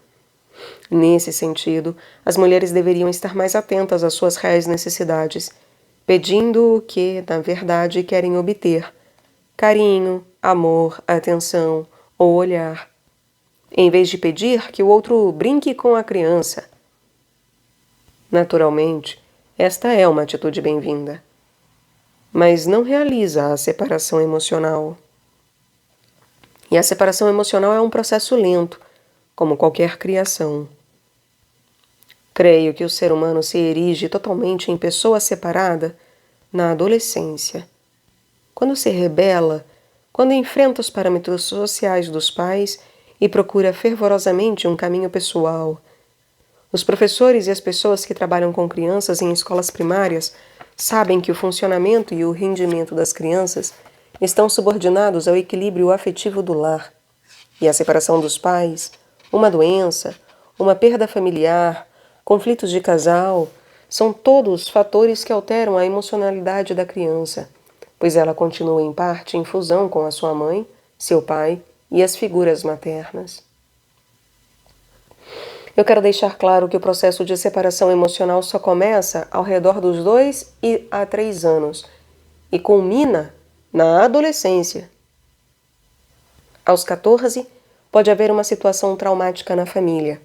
Nesse sentido, as mulheres deveriam estar mais atentas às suas reais necessidades, pedindo o que, na verdade, querem obter: carinho, amor, atenção ou olhar, em vez de pedir que o outro brinque com a criança. Naturalmente, esta é uma atitude bem-vinda, mas não realiza a separação emocional. E a separação emocional é um processo lento, como qualquer criação. Creio que o ser humano se erige totalmente em pessoa separada na adolescência, quando se rebela, quando enfrenta os parâmetros sociais dos pais e procura fervorosamente um caminho pessoal. Os professores e as pessoas que trabalham com crianças em escolas primárias sabem que o funcionamento e o rendimento das crianças estão subordinados ao equilíbrio afetivo do lar, e a separação dos pais, uma doença, uma perda familiar, conflitos de casal, são todos fatores que alteram a emocionalidade da criança, pois ela continua em parte em fusão com a sua mãe, seu pai e as figuras maternas. Eu quero deixar claro que o processo de separação emocional só começa ao redor dos 2 a 3 anos e culmina na adolescência. Aos 14, pode haver uma situação traumática na família.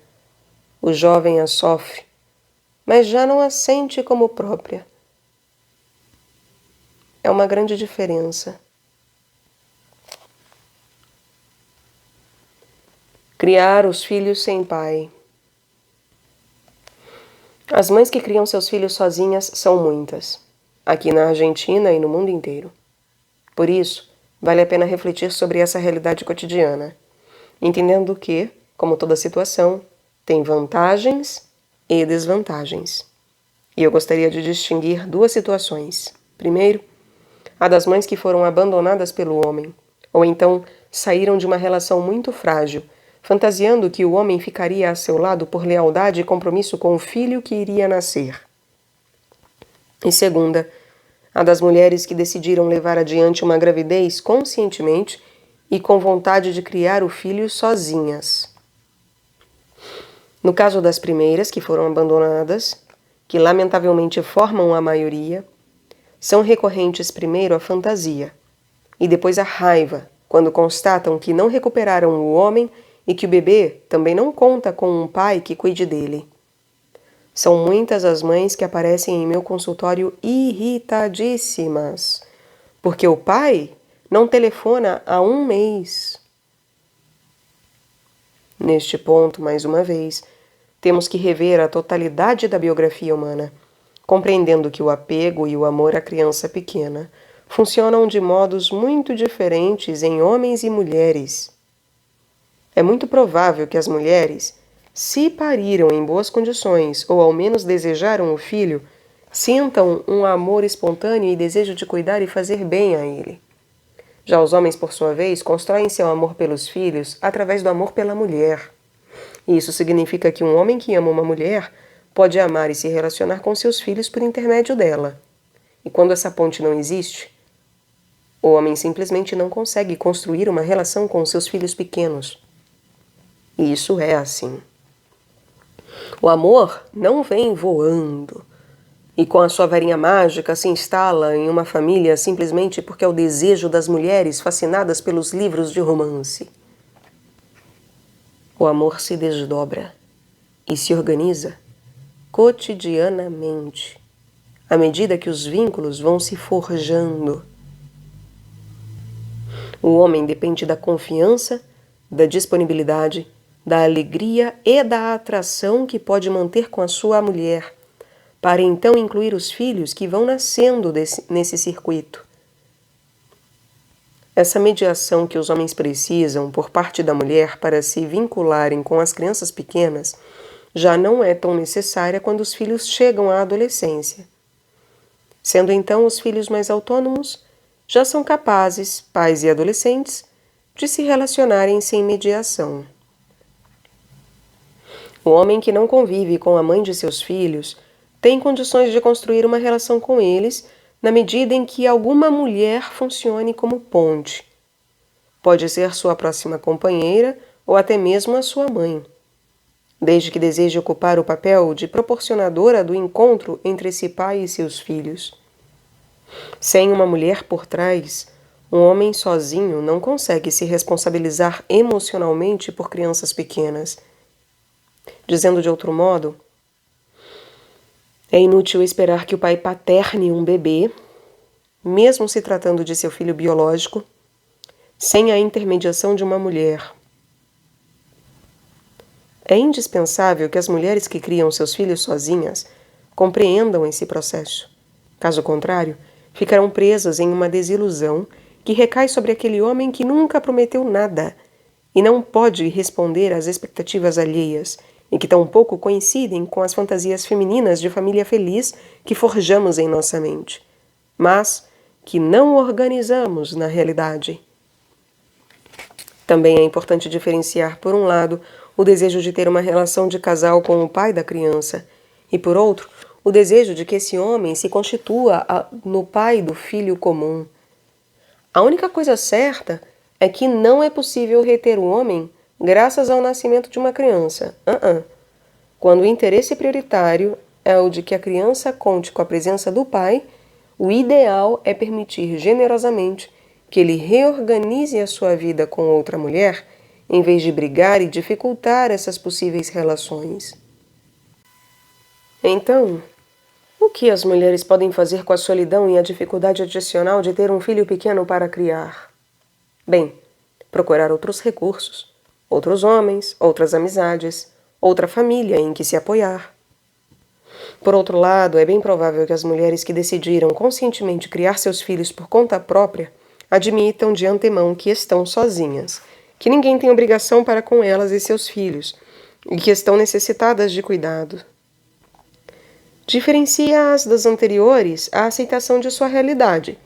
O jovem a sofre, mas já não a sente como própria. É uma grande diferença. Criar os filhos sem pai. As mães que criam seus filhos sozinhas são muitas, aqui na Argentina e no mundo inteiro. Por isso, vale a pena refletir sobre essa realidade cotidiana, entendendo que, como toda situação, tem vantagens e desvantagens. E eu gostaria de distinguir 2 situações. Primeiro, a das mães que foram abandonadas pelo homem, ou então saíram de uma relação muito frágil, fantasiando que o homem ficaria a seu lado por lealdade e compromisso com o filho que iria nascer. E segunda, a das mulheres que decidiram levar adiante uma gravidez conscientemente e com vontade de criar o filho sozinhas. No caso das primeiras, que foram abandonadas, que lamentavelmente formam a maioria, são recorrentes primeiro a fantasia e depois a raiva, quando constatam que não recuperaram o homem e que o bebê também não conta com um pai que cuide dele. São muitas as mães que aparecem em meu consultório irritadíssimas, porque o pai não telefona há um mês. Neste ponto, mais uma vez, temos que rever a totalidade da biografia humana, compreendendo que o apego e o amor à criança pequena funcionam de modos muito diferentes em homens e mulheres. É muito provável que as mulheres, se pariram em boas condições ou ao menos desejaram o filho, sintam um amor espontâneo e desejo de cuidar e fazer bem a ele. Já os homens, por sua vez, constroem seu amor pelos filhos através do amor pela mulher. E isso significa que um homem que ama uma mulher pode amar e se relacionar com seus filhos por intermédio dela. E quando essa ponte não existe, o homem simplesmente não consegue construir uma relação com seus filhos pequenos. E isso é assim. O amor não vem voando e com a sua varinha mágica se instala em uma família simplesmente porque é o desejo das mulheres fascinadas pelos livros de romance. O amor se desdobra e se organiza cotidianamente, à medida que os vínculos vão se forjando. O homem depende da confiança, da disponibilidade, da alegria e da atração que pode manter com a sua mulher, para então incluir os filhos que vão nascendo nesse circuito. Essa mediação que os homens precisam por parte da mulher para se vincularem com as crianças pequenas já não é tão necessária quando os filhos chegam à adolescência. Sendo então os filhos mais autônomos, já são capazes, pais e adolescentes, de se relacionarem sem mediação. O homem que não convive com a mãe de seus filhos tem condições de construir uma relação com eles na medida em que alguma mulher funcione como ponte. Pode ser sua próxima companheira ou até mesmo a sua mãe, desde que deseje ocupar o papel de proporcionadora do encontro entre esse pai e seus filhos. Sem uma mulher por trás, um homem sozinho não consegue se responsabilizar emocionalmente por crianças pequenas. Dizendo de outro modo, é inútil esperar que o pai paterne um bebê, mesmo se tratando de seu filho biológico, sem a intermediação de uma mulher. É indispensável que as mulheres que criam seus filhos sozinhas compreendam esse processo. Caso contrário, ficarão presas em uma desilusão que recai sobre aquele homem que nunca prometeu nada e não pode responder às expectativas alheias e que tampouco coincidem com as fantasias femininas de família feliz que forjamos em nossa mente, mas que não organizamos na realidade. Também é importante diferenciar, por um lado, o desejo de ter uma relação de casal com o pai da criança e, por outro, o desejo de que esse homem se constitua no pai do filho comum. A única coisa certa é que não é possível reter o homem graças ao nascimento de uma criança. Quando o interesse prioritário é o de que a criança conte com a presença do pai, o ideal é permitir generosamente que ele reorganize a sua vida com outra mulher, em vez de brigar e dificultar essas possíveis relações. Então, o que as mulheres podem fazer com a solidão e a dificuldade adicional de ter um filho pequeno para criar? Bem, procurar outros recursos, outros homens, outras amizades, outra família em que se apoiar. Por outro lado, é bem provável que as mulheres que decidiram conscientemente criar seus filhos por conta própria admitam de antemão que estão sozinhas, que ninguém tem obrigação para com elas e seus filhos, e que estão necessitadas de cuidado. Diferencia-as das anteriores a aceitação de sua realidade.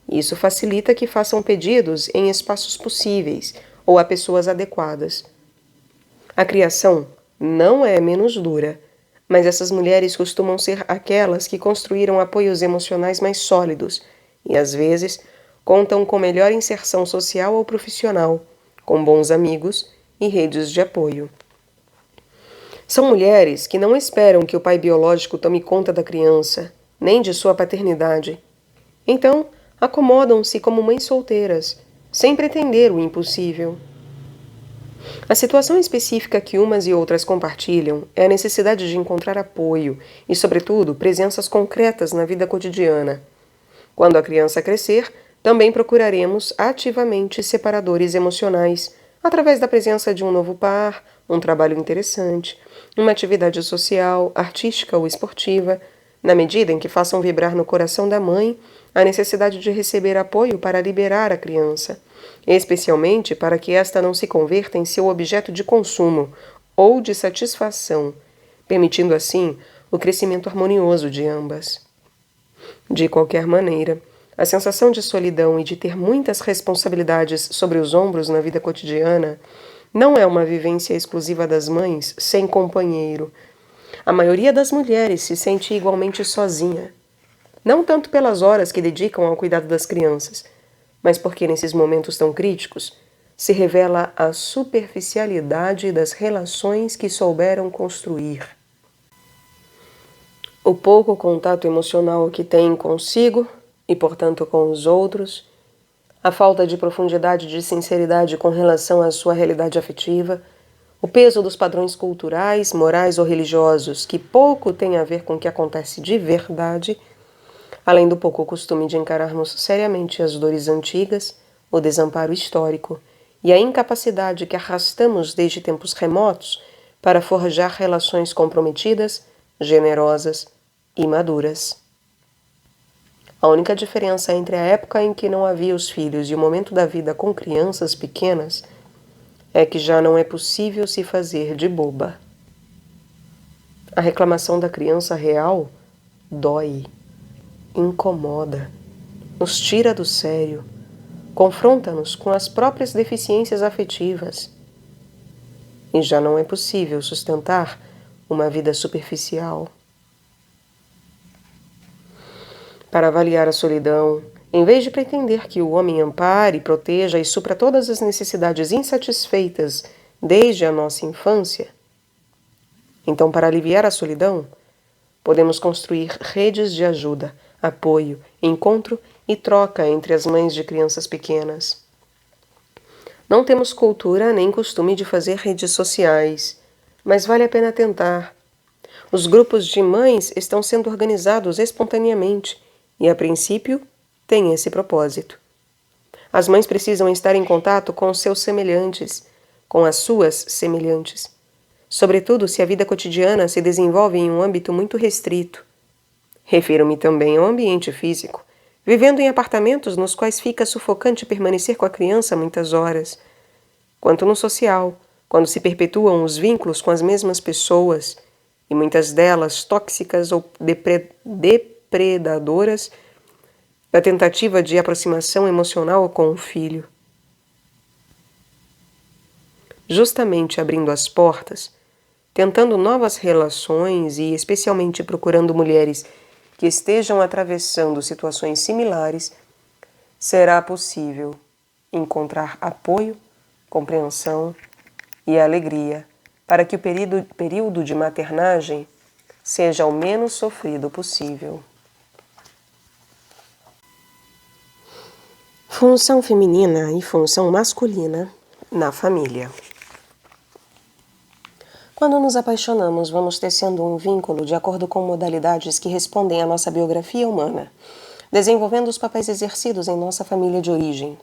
Isso facilita que façam pedidos em espaços possíveis ou a pessoas adequadas. A criação não é menos dura, mas essas mulheres costumam ser aquelas que construíram apoios emocionais mais sólidos e, às vezes, contam com melhor inserção social ou profissional, com bons amigos e redes de apoio. São mulheres que não esperam que o pai biológico tome conta da criança, nem de sua paternidade. Então, acomodam-se como mães solteiras, sem pretender o impossível. A situação específica que umas e outras compartilham é a necessidade de encontrar apoio e, sobretudo, presenças concretas na vida cotidiana. Quando a criança crescer, também procuraremos ativamente separadores emocionais, através da presença de um novo par, um trabalho interessante, uma atividade social, artística ou esportiva, na medida em que façam vibrar no coração da mãe a necessidade de receber apoio para liberar a criança, especialmente para que esta não se converta em seu objeto de consumo ou de satisfação, permitindo assim o crescimento harmonioso de ambas. De qualquer maneira, a sensação de solidão e de ter muitas responsabilidades sobre os ombros na vida cotidiana não é uma vivência exclusiva das mães sem companheiro. A maioria das mulheres se sente igualmente sozinha, não tanto pelas horas que dedicam ao cuidado das crianças, mas porque nesses momentos tão críticos se revela a superficialidade das relações que souberam construir. O pouco contato emocional que têm consigo e, portanto, com os outros, a falta de profundidade e de sinceridade com relação à sua realidade afetiva, o peso dos padrões culturais, morais ou religiosos que pouco têm a ver com o que acontece de verdade, além do pouco costume de encararmos seriamente as dores antigas, o desamparo histórico e a incapacidade que arrastamos desde tempos remotos para forjar relações comprometidas, generosas e maduras. A única diferença entre a época em que não havia os filhos e o momento da vida com crianças pequenas é que já não é possível se fazer de boba. A reclamação da criança real dói, incomoda, nos tira do sério, confronta-nos com as próprias deficiências afetivas. E já não é possível sustentar uma vida superficial. Para avaliar a solidão, em vez de pretender que o homem ampare, proteja e supra todas as necessidades insatisfeitas desde a nossa infância, então, para aliviar a solidão, podemos construir redes de ajuda, apoio, encontro e troca entre as mães de crianças pequenas. Não temos cultura nem costume de fazer redes sociais, mas vale a pena tentar. Os grupos de mães estão sendo organizados espontaneamente e, a princípio, têm esse propósito. As mães precisam estar em contato com os seus semelhantes, com as suas semelhantes, sobretudo se a vida cotidiana se desenvolve em um âmbito muito restrito. Refiro-me também ao ambiente físico, vivendo em apartamentos nos quais fica sufocante permanecer com a criança muitas horas, quanto no social, quando se perpetuam os vínculos com as mesmas pessoas, e muitas delas tóxicas ou depredadoras, da tentativa de aproximação emocional com o filho. Justamente abrindo as portas, tentando novas relações e especialmente procurando mulheres que estejam atravessando situações similares, será possível encontrar apoio, compreensão e alegria para que o período de maternagem seja o menos sofrido possível. Função feminina e função masculina na família. Quando nos apaixonamos, vamos tecendo um vínculo de acordo com modalidades que respondem à nossa biografia humana, desenvolvendo os papéis exercidos em nossa família de origem.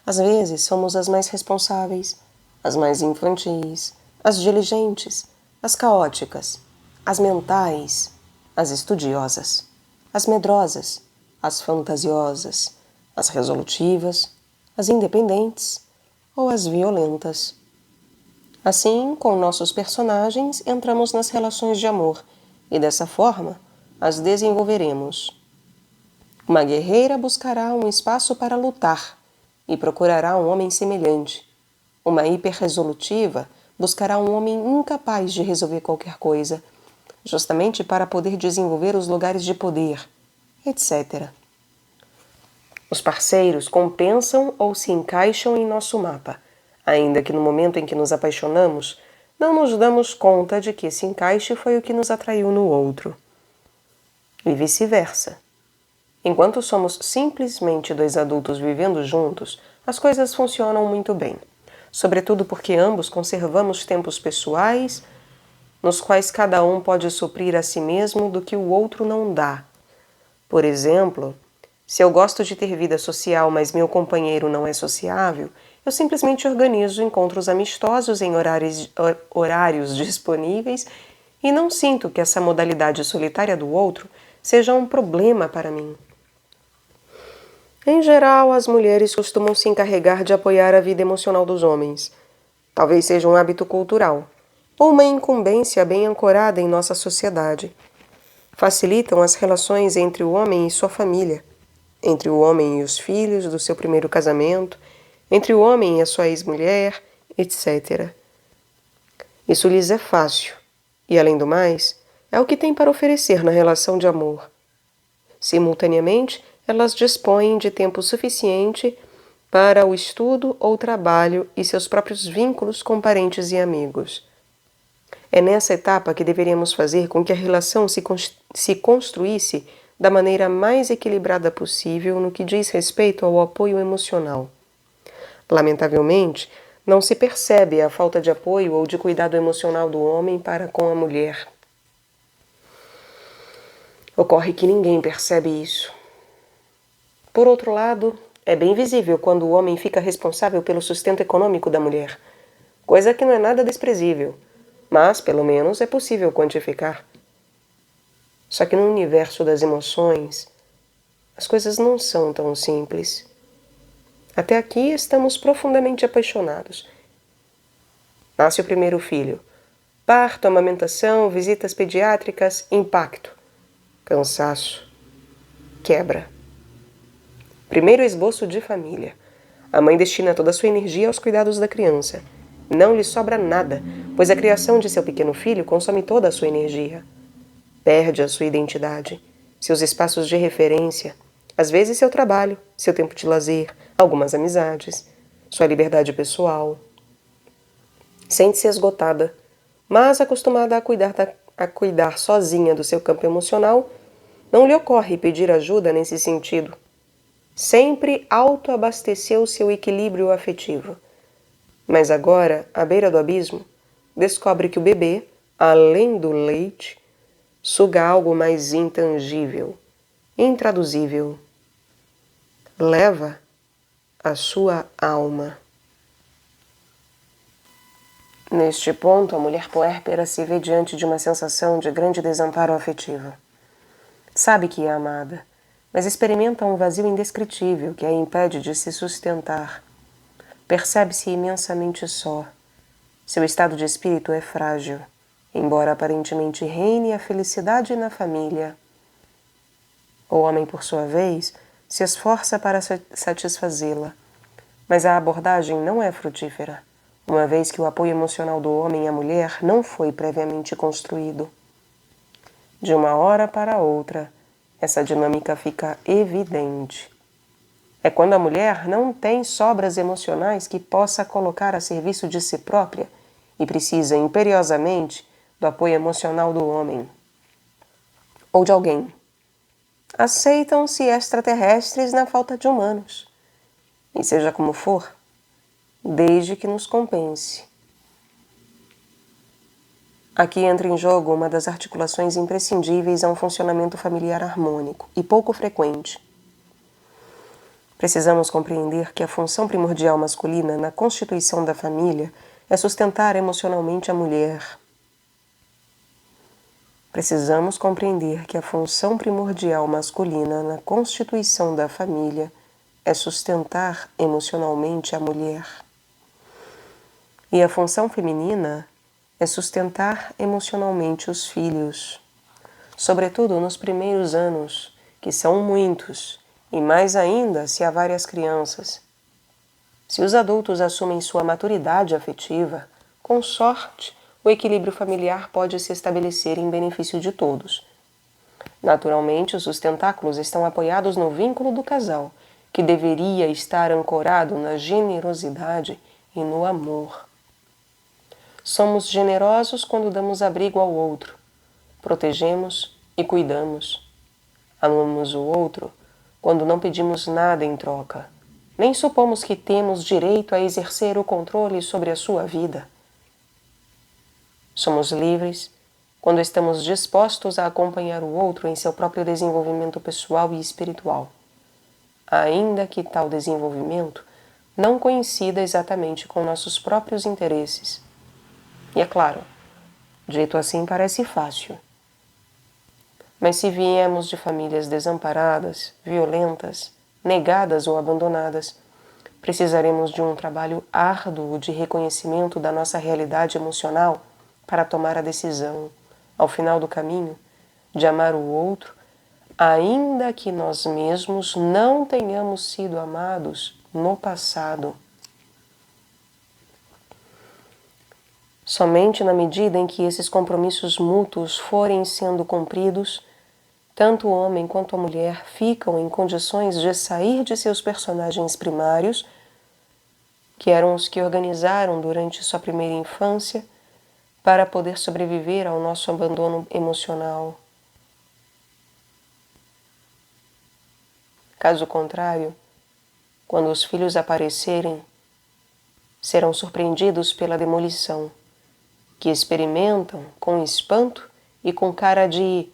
Às vezes, somos as mais responsáveis, as mais infantis, as diligentes, as caóticas, as mentais, as estudiosas, as medrosas, as fantasiosas, as resolutivas, as independentes ou as violentas. Assim, com nossos personagens, entramos nas relações de amor e, dessa forma, as desenvolveremos. Uma guerreira buscará um espaço para lutar e procurará um homem semelhante. Uma hiperresolutiva buscará um homem incapaz de resolver qualquer coisa, justamente para poder desenvolver os lugares de poder, etc. Os parceiros compensam ou se encaixam em nosso mapa, ainda que no momento em que nos apaixonamos, não nos damos conta de que esse encaixe foi o que nos atraiu no outro. E vice-versa. Enquanto somos simplesmente dois adultos vivendo juntos, as coisas funcionam muito bem. sobretudo porque ambos conservamos tempos pessoais, nos quais cada um pode suprir a si mesmo do que o outro não dá. Por exemplo, se eu gosto de ter vida social, mas meu companheiro não é sociável, eu simplesmente organizo encontros amistosos em horários disponíveis e não sinto que essa modalidade solitária do outro seja um problema para mim. Em geral, as mulheres costumam se encarregar de apoiar a vida emocional dos homens. Talvez seja um hábito cultural, ou uma incumbência bem ancorada em nossa sociedade. Facilitam as relações entre o homem e sua família, entre o homem e os filhos do seu primeiro casamento, entre o homem e a sua ex-mulher, etc. Isso lhes é fácil, e além do mais, é o que tem para oferecer na relação de amor. Simultaneamente, elas dispõem de tempo suficiente para o estudo ou trabalho e seus próprios vínculos com parentes e amigos. É nessa etapa que deveríamos fazer com que a relação se construísse da maneira mais equilibrada possível no que diz respeito ao apoio emocional. Lamentavelmente, não se percebe a falta de apoio ou de cuidado emocional do homem para com a mulher. Ocorre que ninguém percebe isso. Por outro lado, é bem visível quando o homem fica responsável pelo sustento econômico da mulher, coisa que não é nada desprezível, mas, pelo menos, é possível quantificar. Só que no universo das emoções, as coisas não são tão simples. Até aqui estamos profundamente apaixonados. Nasce o primeiro filho. Parto, amamentação, visitas pediátricas, impacto. Cansaço. Quebra. Primeiro esboço de família. A mãe destina toda a sua energia aos cuidados da criança. Não lhe sobra nada, pois a criação de seu pequeno filho consome toda a sua energia. Perde a sua identidade, seus espaços de referência, às vezes seu trabalho, seu tempo de lazer, algumas amizades, sua liberdade pessoal. Sente-se esgotada, mas acostumada a cuidar sozinha do seu campo emocional, não lhe ocorre pedir ajuda nesse sentido. Sempre autoabasteceu seu equilíbrio afetivo. Mas agora, à beira do abismo, descobre que o bebê, além do leite, suga algo mais intangível, intraduzível. Leva a sua alma. Neste ponto, a mulher puérpera se vê diante de uma sensação de grande desamparo afetivo. Sabe que é amada, mas experimenta um vazio indescritível que a impede de se sustentar. Percebe-se imensamente só. Seu estado de espírito é frágil, embora aparentemente reine a felicidade na família. O homem, por sua vez, se esforça para satisfazê-la, mas a abordagem não é frutífera, uma vez que o apoio emocional do homem à mulher não foi previamente construído. De uma hora para outra, essa dinâmica fica evidente. É quando a mulher não tem sobras emocionais que possa colocar a serviço de si própria e precisa imperiosamente do apoio emocional do homem ou de alguém. Aceitam-se extraterrestres na falta de humanos. E seja como for, desde que nos compense. Aqui entra em jogo uma das articulações imprescindíveis a um funcionamento familiar harmônico e pouco frequente. Precisamos compreender que a função primordial masculina na constituição da família é sustentar emocionalmente a mulher. Precisamos compreender que a função primordial masculina na constituição da família é sustentar emocionalmente a mulher. E a função feminina é sustentar emocionalmente os filhos, sobretudo nos primeiros anos, que são muitos, e mais ainda se há várias crianças. Se os adultos assumem sua maturidade afetiva, com sorte, o equilíbrio familiar pode se estabelecer em benefício de todos. Naturalmente, os sustentáculos estão apoiados no vínculo do casal, que deveria estar ancorado na generosidade e no amor. Somos generosos quando damos abrigo ao outro, protegemos e cuidamos. Amamos o outro quando não pedimos nada em troca, nem supomos que temos direito a exercer o controle sobre a sua vida. Somos livres quando estamos dispostos a acompanhar o outro em seu próprio desenvolvimento pessoal e espiritual, ainda que tal desenvolvimento não coincida exatamente com nossos próprios interesses. E é claro, dito assim parece fácil. Mas se viemos de famílias desamparadas, violentas, negadas ou abandonadas, precisaremos de um trabalho árduo de reconhecimento da nossa realidade emocional para tomar a decisão, ao final do caminho, de amar o outro, ainda que nós mesmos não tenhamos sido amados no passado. Somente na medida em que esses compromissos mútuos forem sendo cumpridos, tanto o homem quanto a mulher ficam em condições de sair de seus personagens primários, que eram os que organizaram durante sua primeira infância, para poder sobreviver ao nosso abandono emocional. Caso contrário, quando os filhos aparecerem, serão surpreendidos pela demolição, que experimentam com espanto e com cara de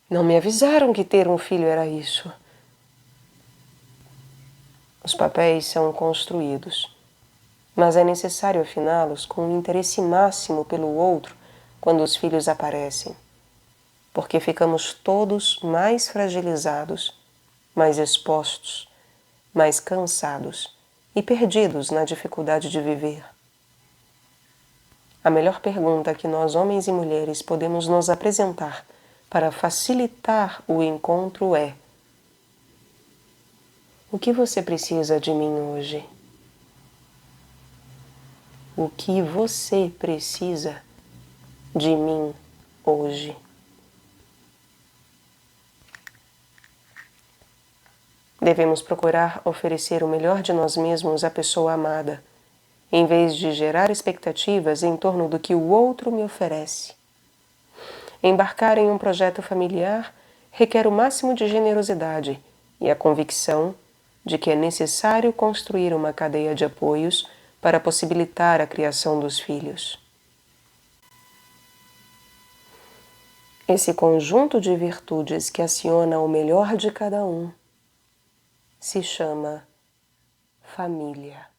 "não me avisaram que ter um filho era isso". Os papéis são construídos, mas é necessário afiná-los com um interesse máximo pelo outro quando os filhos aparecem, porque ficamos todos mais fragilizados, mais expostos, mais cansados e perdidos na dificuldade de viver. A melhor pergunta que nós, homens e mulheres, podemos nos apresentar para facilitar o encontro é: o que você precisa de mim hoje? O que você precisa de mim hoje? Devemos procurar oferecer o melhor de nós mesmos à pessoa amada, em vez de gerar expectativas em torno do que o outro me oferece. Embarcar em um projeto familiar requer o máximo de generosidade e a convicção de que é necessário construir uma cadeia de apoios para possibilitar a criação dos filhos. Esse conjunto de virtudes que aciona o melhor de cada um se chama família.